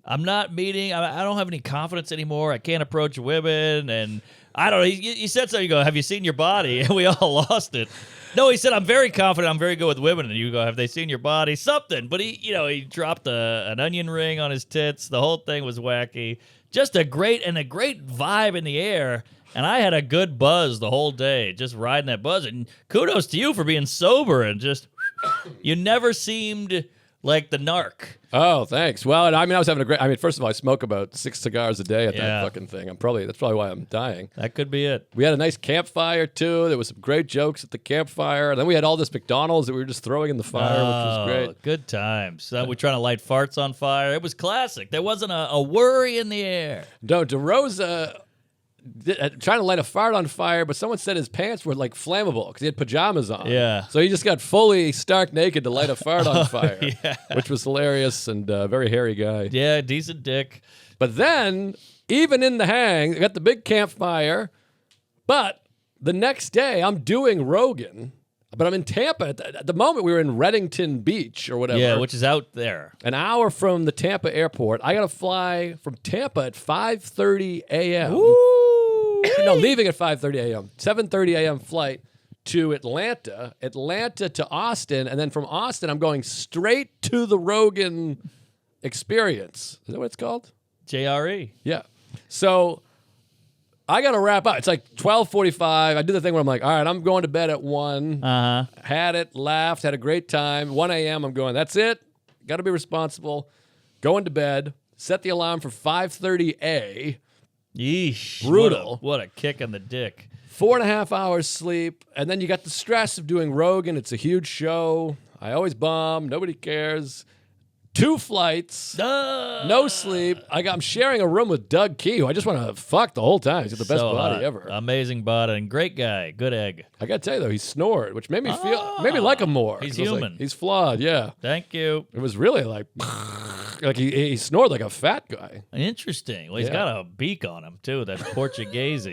I'm not meeting, I don't have any confidence anymore. I can't approach women. And I don't know. He said something. You go, have you seen your body? And we all lost it. No, he said, I'm very confident. I'm very good with women. And you go, have they seen your body? Something. But he dropped an onion ring on his tits. The whole thing was wacky. Just a great vibe in the air. And I had a good buzz the whole day, just riding that buzz. And kudos to you for being sober and just, you never seemed like the narc. Oh, thanks. Well, I was having a great, first of all, I smoke about 6 cigars a day at that fucking thing. That's probably why I'm dying. That could be it. We had a nice campfire, too. There was some great jokes at the campfire. And then we had all this McDonald's that we were just throwing in the fire, which was great. Good times. We're trying to light farts on fire. It was classic. There wasn't a worry in the air. No, DeRosa... trying to light a fart on fire, but someone said his pants were like flammable because he had pajamas on. Yeah. So he just got fully stark naked to light a fart on fire, which was hilarious and very hairy guy. Yeah, decent dick. But then, even in the hang, I got the big campfire, but the next day I'm doing Rogan, but I'm in Tampa. At the moment, we were in Reddington Beach or whatever. Yeah, which is out there. An hour from the Tampa airport. I got to fly from Tampa at 5:30 a.m. No, leaving at 5:30 a.m. 7:30 a.m. flight to Atlanta to Austin, and then from Austin, I'm going straight to the Rogan Experience. Is that what it's called? JRE. Yeah. So I got to wrap up. It's like 12:45. I do the thing where I'm like, all right, I'm going to bed at 1. Had it, laughed, had a great time. 1 a.m. I'm going, that's it. Got to be responsible. Going to bed. Set the alarm for 5:30 a. Yeesh. Brutal. What a kick in the dick. 4.5 hours sleep. And then you got the stress of doing Rogan. It's a huge show. I always bomb. Nobody cares. 2 flights. No sleep. I'm sharing a room with Doug Key, who I just want to fuck the whole time. He's got the best body ever. Amazing body and great guy. Good egg. I got to tell you, though, he snored, which made me like him more. He's human. Like, he's flawed, yeah. Thank you. It was really like he snored like a fat guy. Interesting. Well, he's got a beak on him, too. That's Portuguese.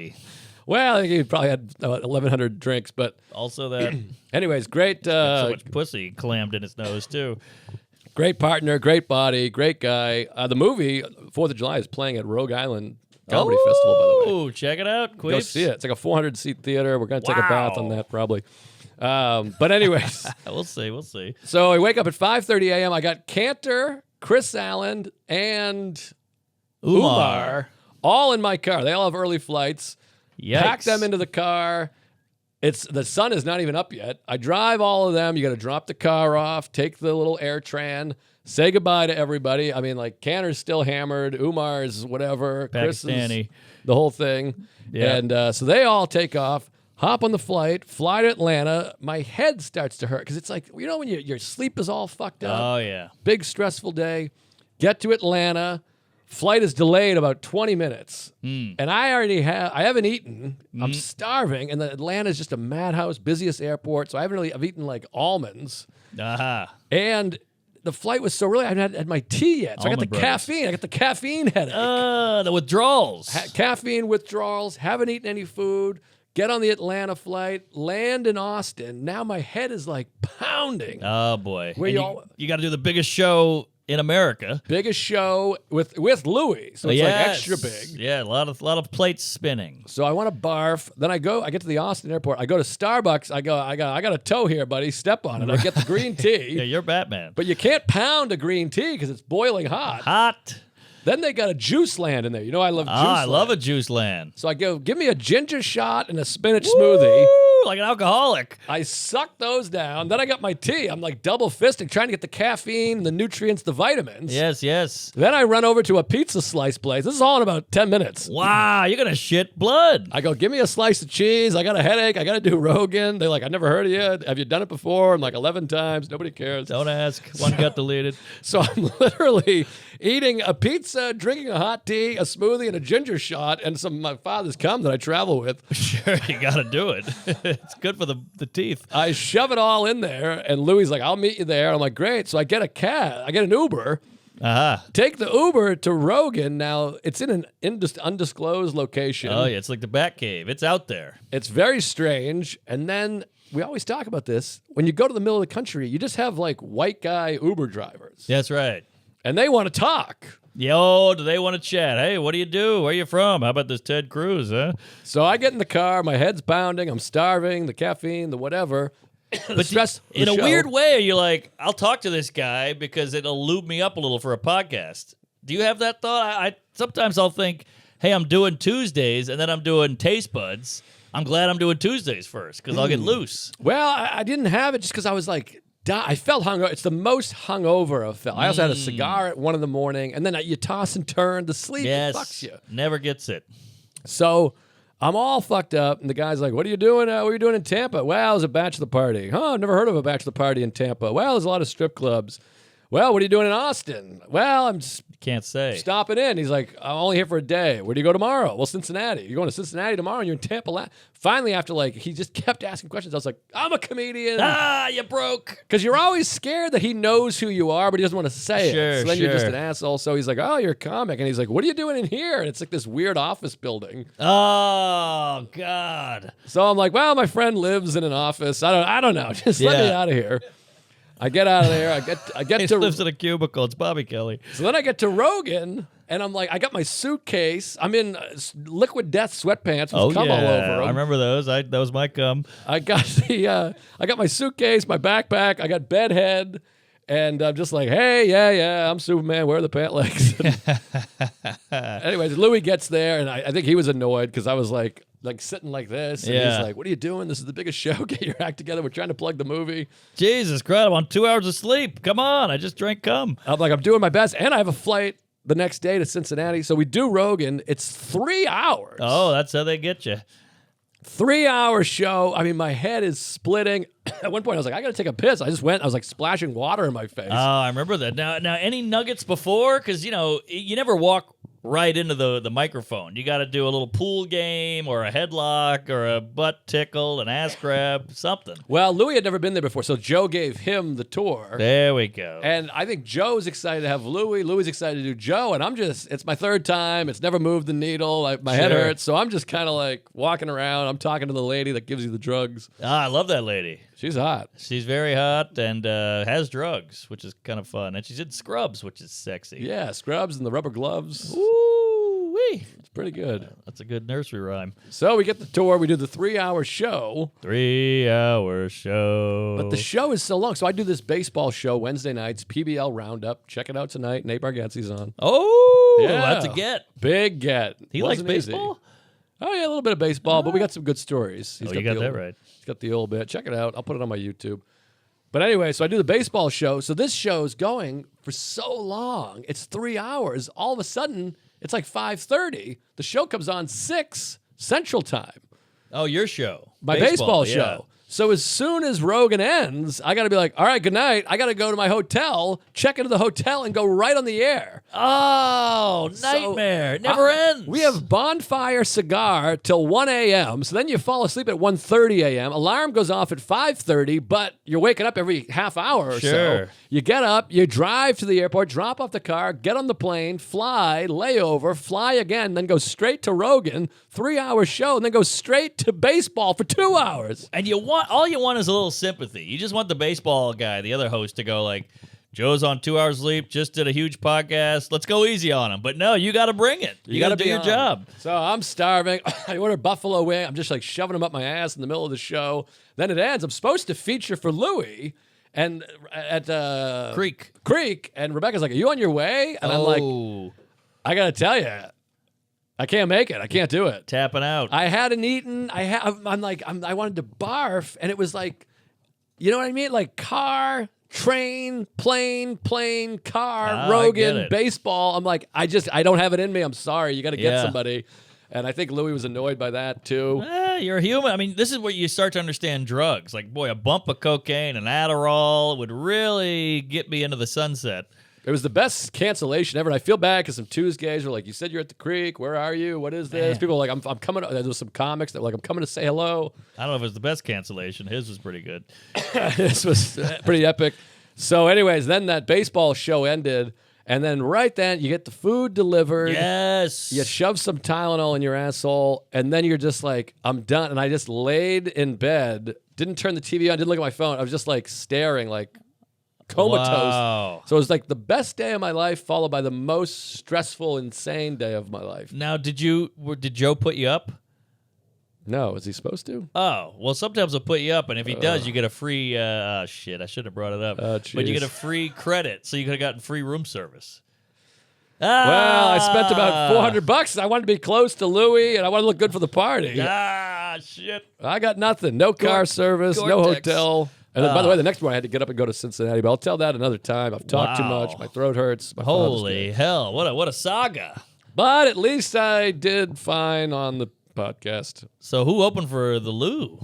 Well, I think he probably had 1,100 drinks, but... Also that. Anyways, great... so much pussy clammed in his nose, too. Great partner, great body, great guy. The movie, 4th of July, is playing at Rogue Island Comedy Festival, by the way. Oh, check it out, Queeps. Go see it. It's like a 400-seat theater. We're going to take a bath on that, probably. But anyways. We'll see. So I wake up at 5:30 a.m. I got Cantor Chris Allen, and Umar. all in my car. They all have early flights. Yikes. Pack them into the car. The sun is not even up yet. I drive all of them. You got to drop the car off, take the little AirTran, say goodbye to everybody. I mean, like, Canner's still hammered. Umar's whatever. Chris Pakistani. is the whole thing. Yeah. And so they all take off, hop on the flight, fly to Atlanta. My head starts to hurt because it's like, you know, when your sleep is all fucked up. Oh, yeah. Big stressful day. Get to Atlanta. Flight is delayed about 20 minutes. And I haven't eaten. I'm starving. And Atlanta's just a madhouse, busiest airport. So I've eaten like almonds. Aha. And the flight was so early, I haven't had my tea yet. So I got the Almond Brothers. caffeine. I got the caffeine headache. The withdrawals. Caffeine withdrawals. Haven't eaten any food. Get on the Atlanta flight. Land in Austin. Now my head is like pounding. Oh, boy. Where And you got to do the biggest show in America. Biggest show with Louis. So it's like extra big. Yeah, a lot of plates spinning. So I want to barf. Then I get to the Austin airport. I go to Starbucks. I got a toe here, buddy. Step on it. I get the green tea. Yeah, you're Batman. But you can't pound a green tea because it's boiling hot. Hot. Then they got a juice land in there. You know I love juice I land. love a juice land. So I go, give me a ginger shot and a spinach smoothie. Woo, like an alcoholic. I suck those down. Then I got my tea. I'm like double fisting, trying to get the caffeine, the nutrients, the vitamins. Yes, yes. Then I run over to a pizza slice place. This is all in about 10 minutes. Wow, you're going to shit blood. I go, give me a slice of cheese. I got a headache. I got to do Rogan. They're like, I never heard of you. Have you done it before? I'm like, 11 times. Nobody cares. Don't ask. One got deleted. So I'm literally eating a pizza, drinking a hot tea, a smoothie, and a ginger shot, and some of my father's cum that I travel with. Sure, you got to do it. It's good for the teeth. I shove it all in there, and Louie's like, I'll meet you there. I'm like, great. So I get I get an Uber. Aha. Take the Uber to Rogan. Now, it's in an undisclosed location. Oh, yeah, it's like the Batcave. It's out there. It's very strange. And then we always talk about this. When you go to the middle of the country, you just have like white guy Uber drivers. That's right. And they want to talk. Yo, do they want to chat? Hey, what do you do? Where you from? How about this Ted Cruz, huh? So I get in the car. My head's pounding. I'm starving. The caffeine, the whatever. But stress. in the a show. weird way, you're like, I'll talk to this guy because it'll lube me up a little for a podcast. Do you have that thought? I sometimes I'll think, hey, I'm doing Tuesdays, and then I'm doing Taste Buds. I'm glad I'm doing Tuesdays first because I'll get loose. Well, I didn't have it just because I was like, I felt hungover. It's the most hungover I've felt. I also had a cigar at 1 a.m, and then you toss and turn. The sleep Yes, fucks you. never gets it. So I'm all fucked up, and the guy's like, what are you doing? What are you doing in Tampa? Well, it was a bachelor party. Huh, I've never heard of a bachelor party in Tampa. Well, there's a lot of strip clubs. Well, what are you doing in Austin? Well, I'm just Can't say. stopping in. He's like, I'm only here for a day. Where do you go tomorrow? Well, Cincinnati. You're going to Cincinnati tomorrow, and you're in Tampa. Finally, after he just kept asking questions, I was like, I'm a comedian. Ah, you broke. Because you're always scared that he knows who you are, but he doesn't want to say Sure, it. So then you're just sure. an asshole. So he's like, oh, you're a comic. And he's like, what are you doing in here? And it's like this weird office building. Oh, God. So I'm like, well, my friend lives in an office. I don't know. Just let me Yeah. out of here. I get out of there. I get He to lives in a cubicle. It's Bobby Kelly. So then I get to Rogan, and I'm like, I got my suitcase. I'm in liquid death sweatpants with cum all over them. I remember those. That was my cum. I got I got my suitcase, my backpack. I got bedhead, and I'm just like, hey, yeah, I'm Superman. Where are the pant legs? Anyways, Louis gets there, and I think he was annoyed because I was like sitting like this, and Yeah. he's like, what are you doing? This is the biggest show. Get your act together. We're trying to plug the movie. Jesus Christ, I'm on 2 hours of sleep. Come on, I just drank cum. I'm like, I'm doing my best, and I have a flight the next day to Cincinnati. So we do Rogan. It's 3 hours. Oh, that's how they get you. 3-hour show. I mean, my head is splitting. At one point, I was like, I got to take a piss. I was like splashing water in my face. Oh, I remember that. Now, any nuggets before? Because, you never walk right into the microphone. You got to do a little pool game or a headlock or a butt tickle, an ass grab, something. Well, Louis had never been there before, so Joe gave him the tour. There we go. And I think Joe's excited to have Louis. Louis excited to do Joe. And it's my third time. It's never moved the needle. My head Sure. hurts. So I'm just kind of like walking around. I'm talking to the lady that gives you the drugs. I love that lady. She's hot. She's very hot and has drugs, which is kind of fun. And she's in scrubs, which is sexy. Yeah, scrubs and the rubber gloves. Woo-wee. really? It's pretty good. That's a good nursery rhyme. So we get the tour. We do the 3-hour show. 3-hour show. But the show is so long. So I do this baseball show Wednesday nights, PBL Roundup. Check it out tonight. Nate Bargatze's on. Oh, Yeah. that's a get. Big get. He likes Wasn't easy. baseball? Oh, yeah, a little bit of baseball, but we got some good stories. Oh, you got that right. He's got the old bit. Check it out. I'll put it on my YouTube. But anyway, so I do the baseball show. So this show's going for so long. It's 3 hours. All of a sudden, it's like 5:30. The show comes on 6 Central Time. Oh, your show. My baseball yeah. show. So as soon as Rogan ends, I got to be like, all right, good night. I got to go to my hotel, check into the hotel, and go right on the air. Oh, nightmare. It never ends. We have bonfire cigar till 1 a.m. So then you fall asleep at 1:30 a.m. Alarm goes off at 5:30, but you're waking up every half hour or so. Sure. You get up, you drive to the airport, drop off the car, get on the plane, fly, layover, fly again, then go straight to Rogan, 3-hour show, and then go straight to baseball for 2 hours. And all you want is a little sympathy. You just want the baseball guy, the other host, to go like, Joe's on 2 hours sleep, just did a huge podcast. Let's go easy on him. But no, you got to bring it. You got to do your job. So I'm starving. I order buffalo wing. I'm just like shoving them up my ass in the middle of the show. Then it ends. I'm supposed to feature for Louis and at Creek. And Rebecca's like, "Are you on your way?" And I'm like, "I got to tell you, I can't make it. I can't do it. Tapping out. I hadn't eaten. I wanted to barf, and it was like, you know what I mean? Like car, train, plane, car, I get Rogan, it. baseball. I'm like, I don't have it in me. I'm sorry. You got to get Yeah. somebody. And I think Louis was annoyed by that too. You're human. I mean, this is where you start to understand drugs. Like, boy, a bump of cocaine, an Adderall would really get me into the sunset. It was the best cancellation ever. And I feel bad because some Tuesdays were like, you said you're at the creek. Where are you? What is this? Man. People were like, I'm coming. There was some comics that were like, I'm coming to say hello. I don't know if it was the best cancellation. His was pretty good. This was pretty epic. So anyways, then that baseball show ended. And then right then you get the food delivered. Yes. You shove some Tylenol in your asshole. And then you're just like, I'm done. And I just laid in bed, didn't turn the TV on, didn't look at my phone. I was just like staring like comatose. Wow. So it was like the best day of my life followed by the most stressful, insane day of my life. Now, did Joe put you up? No, is he supposed to? Oh, well, sometimes he'll put you up, and if he does, you get a free, shit, I should have brought it up. But you jeez. get a free credit, so you could have gotten free room service. Well, I spent about $400. I wanted to be close to Louis, and I wanted to look good for the party. Shit. I got nothing. No car service, no Gore-Tex. hotel. And then, by the way, the next morning I had to get up and go to Cincinnati, but I'll tell that another time. I've talked too Wow. much. My throat hurts. My father's Holy dead. hell, what a saga. But at least I did fine on the podcast. So who opened for the Lou?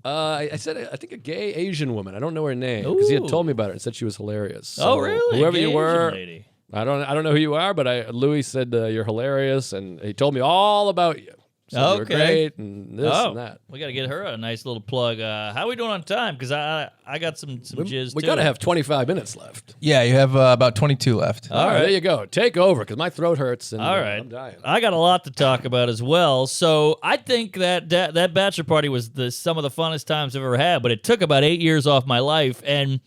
I said, I think a gay Asian woman. I don't know her name because he had Ooh. told me about her and said she was hilarious. So Oh, really? Whoever Gay you Asian were, lady. I don't know who you are, but Louis said you're hilarious, and he told me all about you. So you were Okay. great, and this and that. We got to get her a nice little plug. How are we doing on time? Because I got some jizz We too. got to have 25 minutes left. Yeah, you have about 22 left. All right, there you go. Take over because my throat hurts and All right. I'm dying. I got a lot to talk about as well. So I think that bachelor party was some of the funnest times I've ever had, but it took about 8 years off my life. And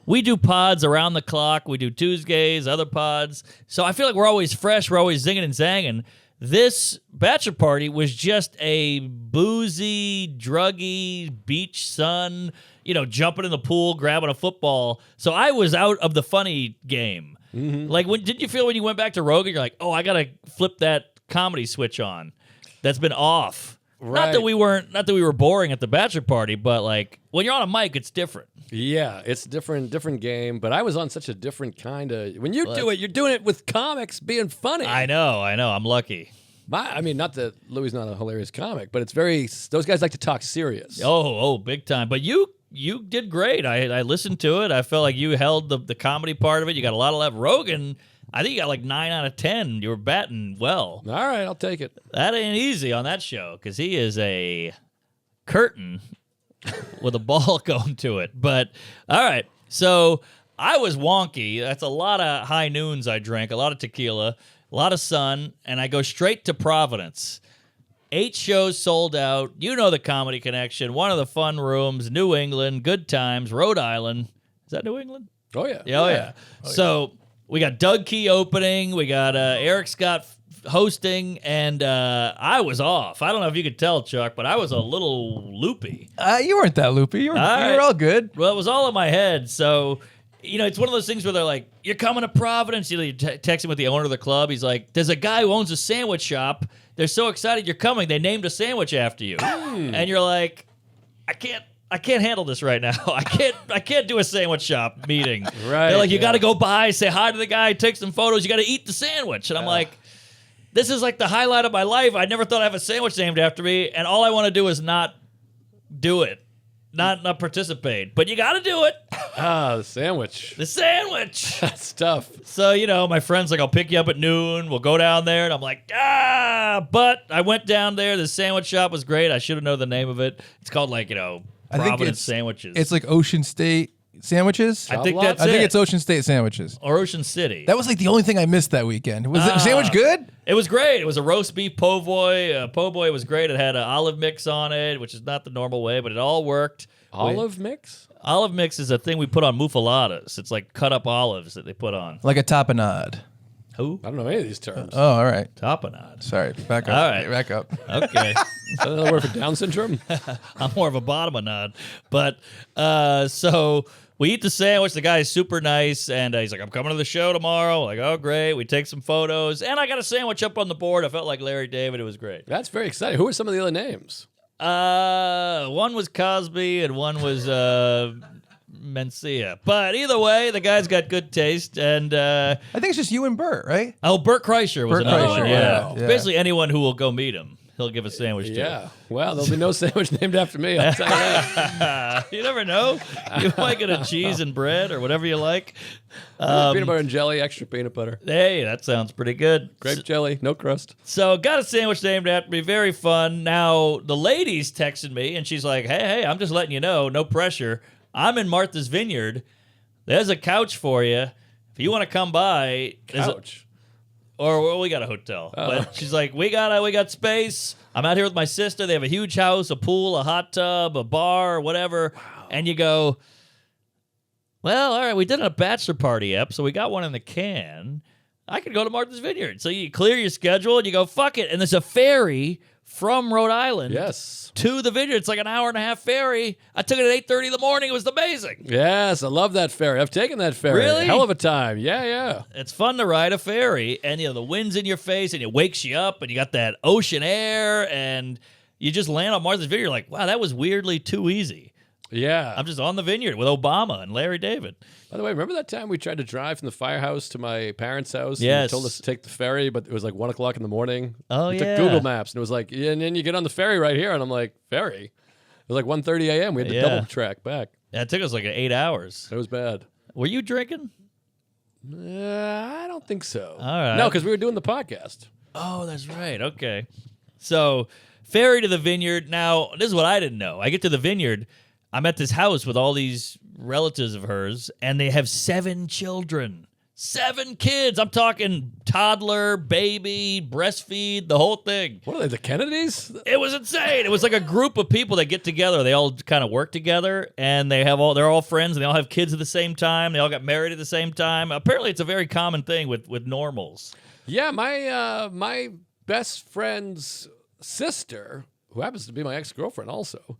we do pods around the clock. We do Tuesdays, other pods. So I feel like we're always fresh. We're always zinging and zanging. This bachelor party was just a boozy, druggy, beach sun, jumping in the pool, grabbing a football. So I was out of the funny game. Mm-hmm. Like, did you feel when you went back to Rogan, you're like, oh, I got to flip that comedy switch on that's been off? Not Right. that we were boring at the bachelor party, but like when you're on a mic, it's different. Yeah, it's different game. But I was on such a different kind of. When you do it, you're doing it with comics being funny. I know. I'm lucky. I mean, not that Louis is not a hilarious comic, but it's very. Those guys like to talk serious. Oh, big time. But you did great. I listened to it. I felt like you held the comedy part of it. You got a lot of left. Rogan, I think you got like 9 out of 10. You were batting well. All right, I'll take it. That ain't easy on that show because he is a curtain with a ball going to it. But all right, so I was wonky. That's a lot of high noons I drank, a lot of tequila, a lot of sun, and I go straight to Providence. 8 shows sold out. You know the Comedy Connection, one of the fun rooms, New England, good times, Rhode Island. Is that New England? Oh yeah. Yeah, oh yeah. So we got Doug Key opening. We got Eric Scott hosting, and I was off. I don't know if you could tell, Chuck, but I was a little loopy. You weren't that loopy. You were all good. Well, it was all in my head. So, it's one of those things where they're like, "You're coming to Providence." You're texting with the owner of the club. He's like, "There's a guy who owns a sandwich shop. They're so excited you're coming. They named a sandwich after you." And you're like, I can't handle this right now. I can't do a sandwich shop meeting. Right. They're like, you got to go by, say hi to the guy, take some photos. You got to eat the sandwich. And I'm like, this is like the highlight of my life. I never thought I'd have a sandwich named after me, and all I want to do is not do it, not participate. But you got to do it. The sandwich. The sandwich. That's tough. So, my friend's like, I'll pick you up at noon. We'll go down there. And I'm like, But I went down there. The sandwich shop was great. I should have known the name of it. It's called Providence Sandwiches. It's like Ocean State sandwiches. I think I think it's Ocean State sandwiches. Or Ocean City. That was like the only thing I missed that weekend. Was the sandwich good? It was great. It was a roast beef po' boy. Po' boy was great. It had an olive mix on it, which is not the normal way, but it all worked. Olive mix? Olive mix is a thing we put on muffaladas. It's like cut up olives that they put on. Like a tapenade. Who? I don't know any of these terms. Oh, all right. Tapenade. Sorry. Back up. All right. Back up. Okay. Is that another word for Down syndrome? I'm more of a bottomanade. But so we eat the sandwich. The guy's super nice, and he's like, I'm coming to the show tomorrow. Like, oh, great. We take some photos, and I got a sandwich up on the board. I felt like Larry David. It was great. That's very exciting. Who are some of the other names? One was Cosby, and one was Mencia. But either way, the guy's got good taste, and I think it's just you and Bert, right? Bert Kreischer was Bert another Kreischer, one. wow. Yeah. Basically anyone who will go meet him, he'll give a sandwich to. Yeah. Well, there'll be no sandwich named after me. I'll tell you that. You never know. You might get a cheese and bread or whatever you like. Peanut butter and jelly, extra peanut butter. Hey, that sounds pretty good. Grape jelly, no crust. So got a sandwich named after me. Very fun. Now, the ladies texted me, and she's like, hey, I'm just letting you know, no pressure. I'm in Martha's Vineyard. There's a couch for you. If you want to come by. Couch. We got a hotel. But she's like, we got space. I'm out here with my sister. They have a huge house, a pool, a hot tub, a bar, whatever. Wow. And you go, well, all right, we did a bachelor party up, so we got one in the can. I could go to Martha's Vineyard. So you clear your schedule and you go, fuck it. And there's a ferry from Rhode Island to the Vineyard. It's like an hour and a half ferry. I took it at 8:30 in the morning. It was amazing. Yes, I love that ferry. I've taken that ferry. Really? Hell of a time. Yeah. It's fun to ride a ferry, and the wind's in your face, and it wakes you up, and you got that ocean air, and you just land on Martha's Vineyard. You're like, wow, that was weirdly too easy. Yeah. I'm just on the Vineyard with Obama and Larry David. By the way, remember that time we tried to drive from the firehouse to my parents' house? Yes. And they told us to take the ferry, but it was like 1 o'clock in the morning. Oh, we yeah. took Google Maps, and it was like, and then you get on the ferry right here, and I'm like, ferry? It was like 1:30 a.m. We had to double track back. Yeah, it took us like 8 hours. It was bad. Were you drinking? I don't think so. All right. No, because we were doing the podcast. Oh, that's right. Okay. So, ferry to the Vineyard. Now, this is what I didn't know. I get to the Vineyard. I'm at this house with all these relatives of hers, and they have 7 children. 7 kids. I'm talking toddler, baby, breastfeed, the whole thing. What are they, the Kennedys? It was insane. It was like a group of people that get together. They all kind of work together, and they're all friends, and they all have kids at the same time. They all got married at the same time. Apparently, it's a very common thing with normals. Yeah, my best friend's sister, who happens to be my ex-girlfriend also.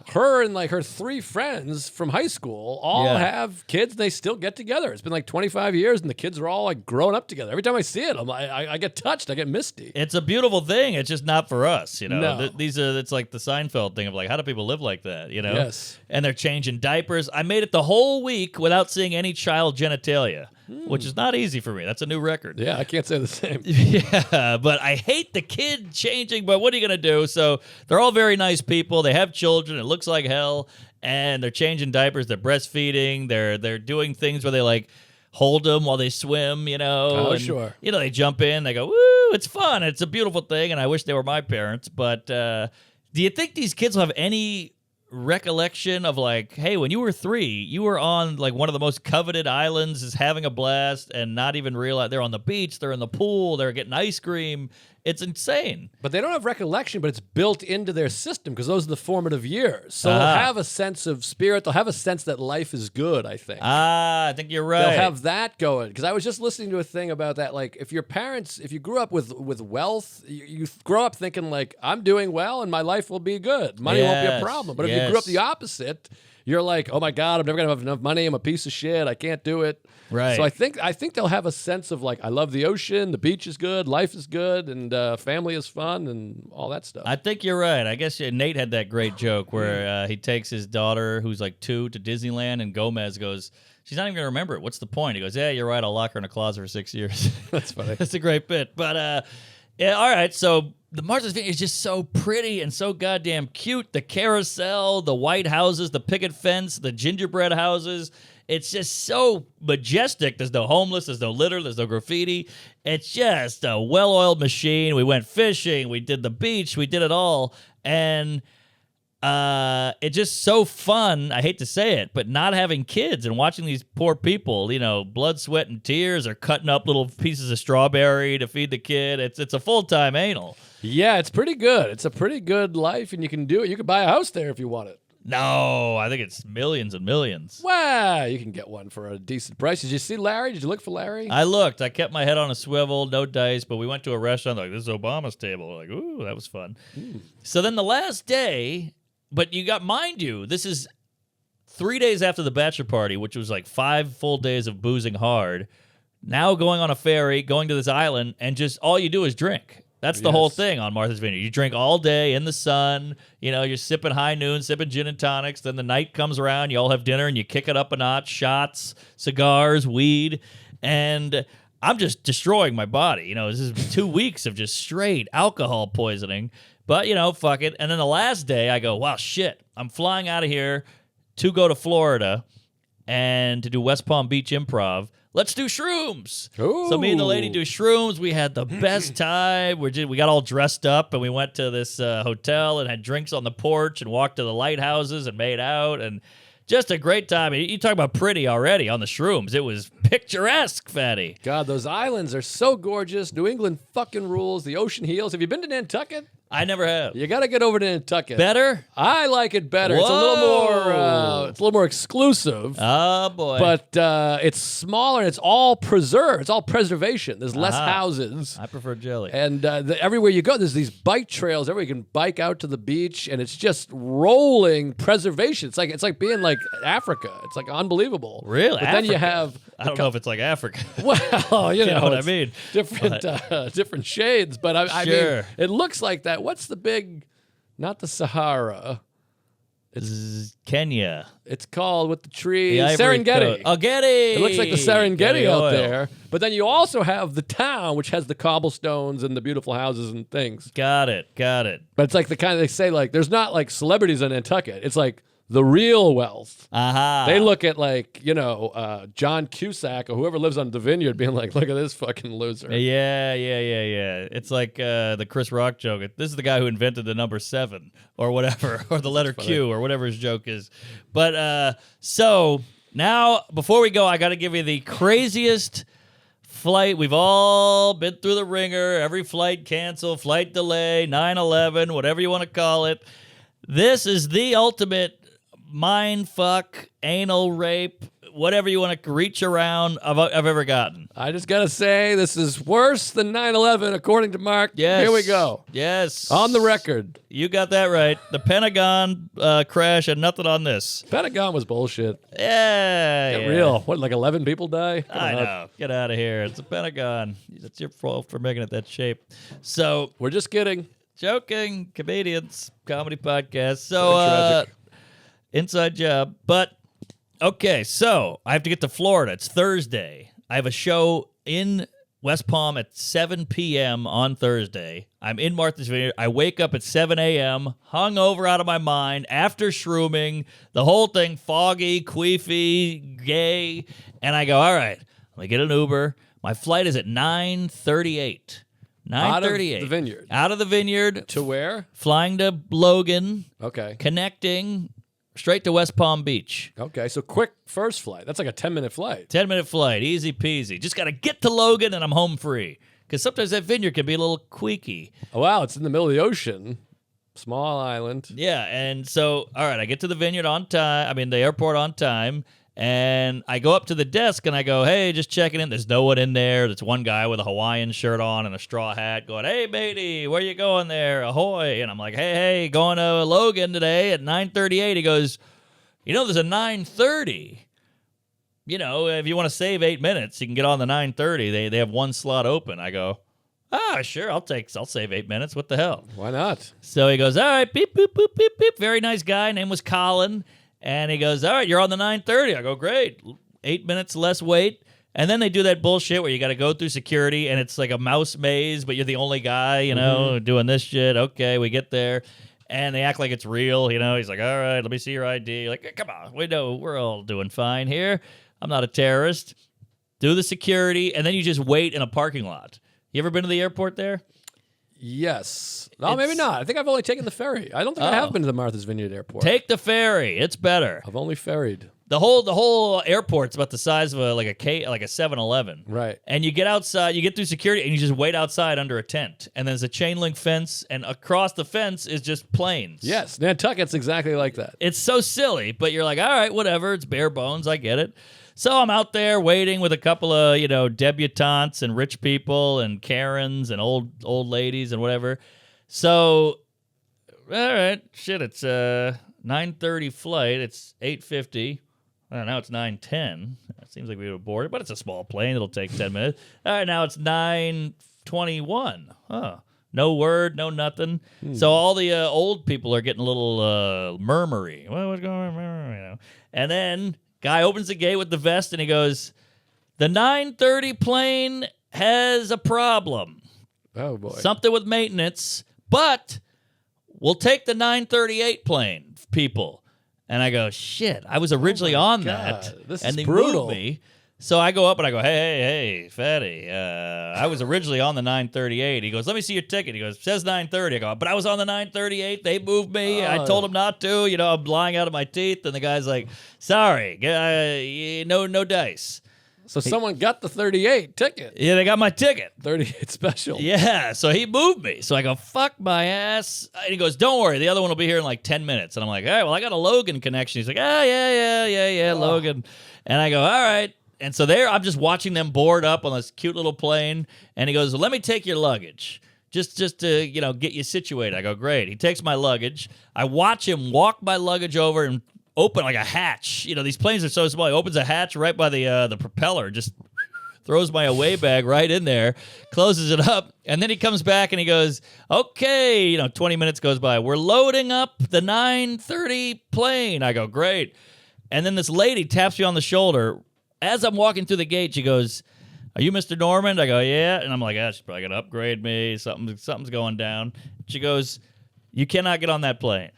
Her and like her 3 friends from high school all have kids. They still get together. It's been like 25 years, and the kids are all like grown up together. Every time I see it, I get touched. I get misty. It's a beautiful thing. It's just not for us, No. It's like the Seinfeld thing of like, how do people live like that, Yes. And they're changing diapers. I made it the whole week without seeing any child genitalia, which is not easy for me. That's a new record. Yeah, I can't say the same. Yeah, but I hate the kid changing, but what are you going to do? So they're all very nice people. They have children. It looks like hell, and they're changing diapers. They're breastfeeding. They're doing things where they like hold them while they swim, Oh, and, sure. They jump in. They go, woo, it's fun. It's a beautiful thing, and I wish they were my parents. But do you think these kids will have any recollection of like, hey, when you were 3, you were on like one of the most coveted islands, is having a blast, and not even realize they're on the beach, they're in the pool, they're getting ice cream, It's insane. But they don't have recollection, but it's built into their system because those are the formative years. So they'll have a sense of spirit. They'll have a sense that life is good, I think. I think you're right. They'll have that going. Because I was just listening to a thing about that. Like, if your parents, if you grew up with wealth, you grow up thinking, like, I'm doing well and my life will be good. Money won't be a problem. But if you grew up the opposite, you're like, oh my God, I'm never going to have enough money. I'm a piece of shit. I can't do it. Right. So I think they'll have a sense of, like, I love the ocean, the beach is good, life is good, and family is fun, and all that stuff. I think you're right. I guess Nate had that great joke where he takes his daughter, who's like 2, to Disneyland, and Gomez goes, she's not even going to remember it. What's the point? He goes, yeah, you're right. I'll lock her in a closet for 6 years. That's funny. That's a great bit. But, yeah, all right. So the Martha's Vineyard is just so pretty and so goddamn cute. The carousel, the white houses, the picket fence, the gingerbread houses. It's just so majestic. There's no homeless. There's no litter. There's no graffiti. It's just a well-oiled machine. We went fishing. We did the beach. We did it all. And it's just so fun. I hate to say it, but not having kids and watching these poor people, blood, sweat, and tears are cutting up little pieces of strawberry to feed the kid. It's a full-time anal. Yeah, it's pretty good. It's a pretty good life, and you can do it. You could buy a house there if you want it. No, I think it's millions and millions. Wow, you can get one for a decent price. Did you see Larry? Did you look for Larry? I looked. I kept my head on a swivel, no dice, but we went to a restaurant like, this is Obama's table. We're like, ooh, that was fun. So then the last day, but mind you, this is 3 days after the bachelor party, which was like 5 full days of boozing hard. Now going on a ferry, going to this island, and just all you do is drink. That's the whole thing on Martha's Vineyard. You drink all day in the sun. You're sipping high noon, sipping gin and tonics. Then the night comes around. You all have dinner, and you kick it up a notch. Shots, cigars, weed. And I'm just destroying my body. This is 2 weeks of just straight alcohol poisoning. But, fuck it. And then the last day, I go, wow, shit. I'm flying out of here to go to Florida and to do West Palm Beach Improv. Let's do shrooms. Ooh. So me and the lady do shrooms. We had the best time. We got all dressed up, and we went to this hotel and had drinks on the porch and walked to the lighthouses and made out. And just a great time. You talk about pretty already on the shrooms. It was picturesque, Fatty. God, those islands are so gorgeous. New England fucking rules. The ocean heals. Have you been to Nantucket? I never have. You got to get over to Nantucket. Better? I like it better. Whoa. It's a little more exclusive. Oh, boy. But it's smaller. It's all preserved. It's all preservation. There's less houses. I prefer jelly. And everywhere you go, there's these bike trails. Everywhere you can bike out to the beach, and it's just rolling preservation. It's like being like Africa. It's like unbelievable. Really? But then you have. I don't know if it's like Africa. Well, you know what I it's mean. Different shades. But I Sure. mean, it looks like that. What's the big? Not the Sahara. It's Kenya. It's called with the trees. The Ivory Serengeti. Coast. Oh, Getty. It looks like the Serengeti Getty out oil. there. But then you also have the town, which has the cobblestones and the beautiful houses and things. Got it. But it's like the kind of, they say, like, there's not like celebrities in Nantucket. It's like the real wealth. Aha. They look at like, John Cusack or whoever lives on the Vineyard being like, look at this fucking loser. Yeah. It's like the Chris Rock joke. This is the guy who invented the number 7 or whatever, or the letter Q or whatever his joke is. But so now, before we go, I got to give you the craziest flight. We've all been through the ringer. Every flight canceled, flight delay, 9/11, whatever you want to call it. This is the ultimate mind fuck, anal rape, whatever you want to reach around I've ever gotten. I just got to say, this is worse than 9/11, according to Mark. Yes. Here we go. Yes. On the record. You got that right. The Pentagon crash had nothing on this. Pentagon was bullshit. Yeah. Get real. What, like 11 people die? Come I on. know. Get out of here. It's the Pentagon. It's your fault for making it that shape. So, We're just kidding. joking, comedians, comedy podcast. So So, tragic. inside job. But, okay, so I have to get to Florida. It's Thursday. I have a show in West Palm at 7 p.m. on Thursday. I'm in Martha's Vineyard. I wake up at 7 a.m., hungover out of my mind, after shrooming, the whole thing foggy, queefy, gay. And I go, all right, let me get an Uber. My flight is at 9:38. 9:38. Out of the Vineyard. Out of the Vineyard. To where? Flying to Logan, Okay. connecting straight to West Palm Beach. Okay, so quick first flight. That's like a 10-minute flight. 10-minute flight, easy peasy. Just got to get to Logan and I'm home free. Because sometimes that vineyard can be a little queaky. Oh, wow, it's in the middle of the ocean. Small island. Yeah, and so, all right, I get to the vineyard on time. I mean, the airport on time. And I go up to the desk and I go, hey, just checking in. There's no one in there. There's one guy with a Hawaiian shirt on and a straw hat going, hey, matey, where you going there? Ahoy. And I'm like, hey, going to Logan today at 9:38. He goes, there's a 9:30. If you want to save 8 minutes, you can get on the 9:30. They have one slot open. I go, sure, I'll save 8 minutes. What the hell? Why not? So he goes, all right, beep, boop, boop, beep, beep. Very nice guy. Name was Colin. And he goes, all right, you're on the 9:30. I go, great. 8 minutes less wait. And then they do that bullshit where you got to go through security, and it's like a mouse maze, but you're the only guy, doing this shit. Okay, we get there. And they act like it's real, He's like, all right, let me see your ID. Like, come on, we know we're all doing fine here. I'm not a terrorist. Do the security, and then you just wait in a parking lot. You ever been to the airport there? Yes. No, maybe not. I think I've only taken the ferry. I don't think I have been to the Martha's Vineyard Airport. Take the ferry. It's better. I've only ferried. The whole airport's about the size of a 7-Eleven. Right. And you get outside, you get through security, and you just wait outside under a tent. And there's a chain link fence, and across the fence is just planes. Yes, Nantucket's exactly like that. It's so silly, but you're like, all right, whatever. It's bare bones. I get it. So I'm out there waiting with a couple of, debutantes and rich people and Karens and old ladies and whatever. So, all right, shit, it's a 9:30 flight. It's 8:50. Now it's 9:10. It seems like we were boarded, but it's a small plane. It'll take 10 minutes. All right, now it's 9:21. Huh. No word, no nothing. So all the old people are getting a little murmury. Well, what's going on? And then guy opens the gate with the vest, and he goes, the 9:30 plane has a problem. Oh, boy. Something with maintenance, but we'll take the 9:38 plane, people. And I go, shit, I was originally on God, that. this and is they brutal. moved me. So I go up and I go, hey, fatty, I was originally on the 9:38. He goes, let me see your ticket. He goes, says 9:30. I go, but I was on the 9:38. They moved me. I told him not to. I'm lying out of my teeth. And the guy's like, sorry, no dice. So someone got the 38 ticket. Yeah, they got my ticket. 38 special. Yeah, so he moved me. So I go, fuck my ass. And he goes, don't worry, the other one will be here in like 10 minutes. And I'm like, all right, well, I got a Logan connection. He's like, yeah, Logan. And I go, all right. And so I'm just watching them board up on this cute little plane. And he goes, well, let me take your luggage. Just to, get you situated. I go, great. He takes my luggage. I watch him walk my luggage over and open like a hatch. These planes are so small. He opens a hatch right by the propeller, just throws my away bag right in there, closes it up, and then he comes back and he goes, okay, 20 minutes goes by. We're loading up the 9:30 plane. I go, great. And then this lady taps me on the shoulder. As I'm walking through the gate, she goes, are you Mr. Normand? I go, yeah. And I'm like, she's probably going to upgrade me. Something's going down. She goes, you cannot get on that plane.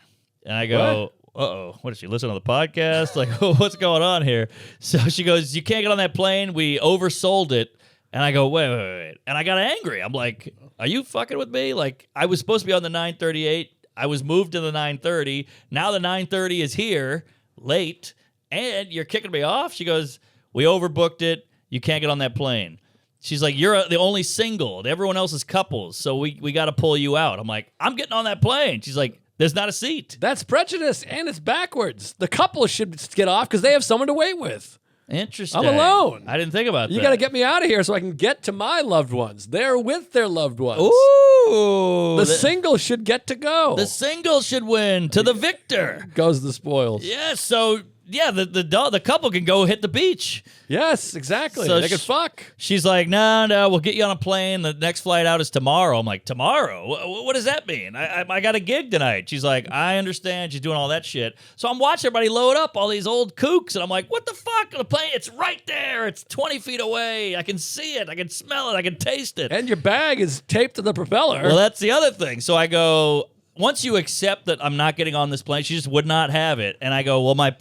And I go, uh-oh, what, did she listen to the podcast? Like, what's going on here? So she goes, you can't get on that plane. We oversold it. And I go, wait. And I got angry. I'm like, are you fucking with me? Like, I was supposed to be on the 9:38. I was moved to the 9:30. Now the 9:30 is here, late, and you're kicking me off? She goes, we overbooked it. You can't get on that plane. She's like, you're the only single. Everyone else is couples, so we got to pull you out. I'm like, I'm getting on that plane. She's like, there's not a seat. That's prejudice, and it's backwards. The couple should get off because they have someone to wait with. Interesting. I'm alone. I didn't think about that. You got to get me out of here so I can get to my loved ones. They're with their loved ones. Ooh. The single should get to go. The single should win to the victor. Goes the spoils. Yeah, so... yeah, the couple can go hit the beach. Yes, exactly. So they could fuck. She's like, no, we'll get you on a plane. The next flight out is tomorrow. I'm like, tomorrow? What does that mean? I got a gig tonight. She's like, I understand. She's doing all that shit. So I'm watching everybody load up all these old kooks, and I'm like, what the fuck? The plane, it's right there. It's 20 feet away. I can see it. I can smell it. I can taste it. And your bag is taped to the propeller. Well, that's the other thing. So I go, once you accept that I'm not getting on this plane, she just would not have it. And I go, well, my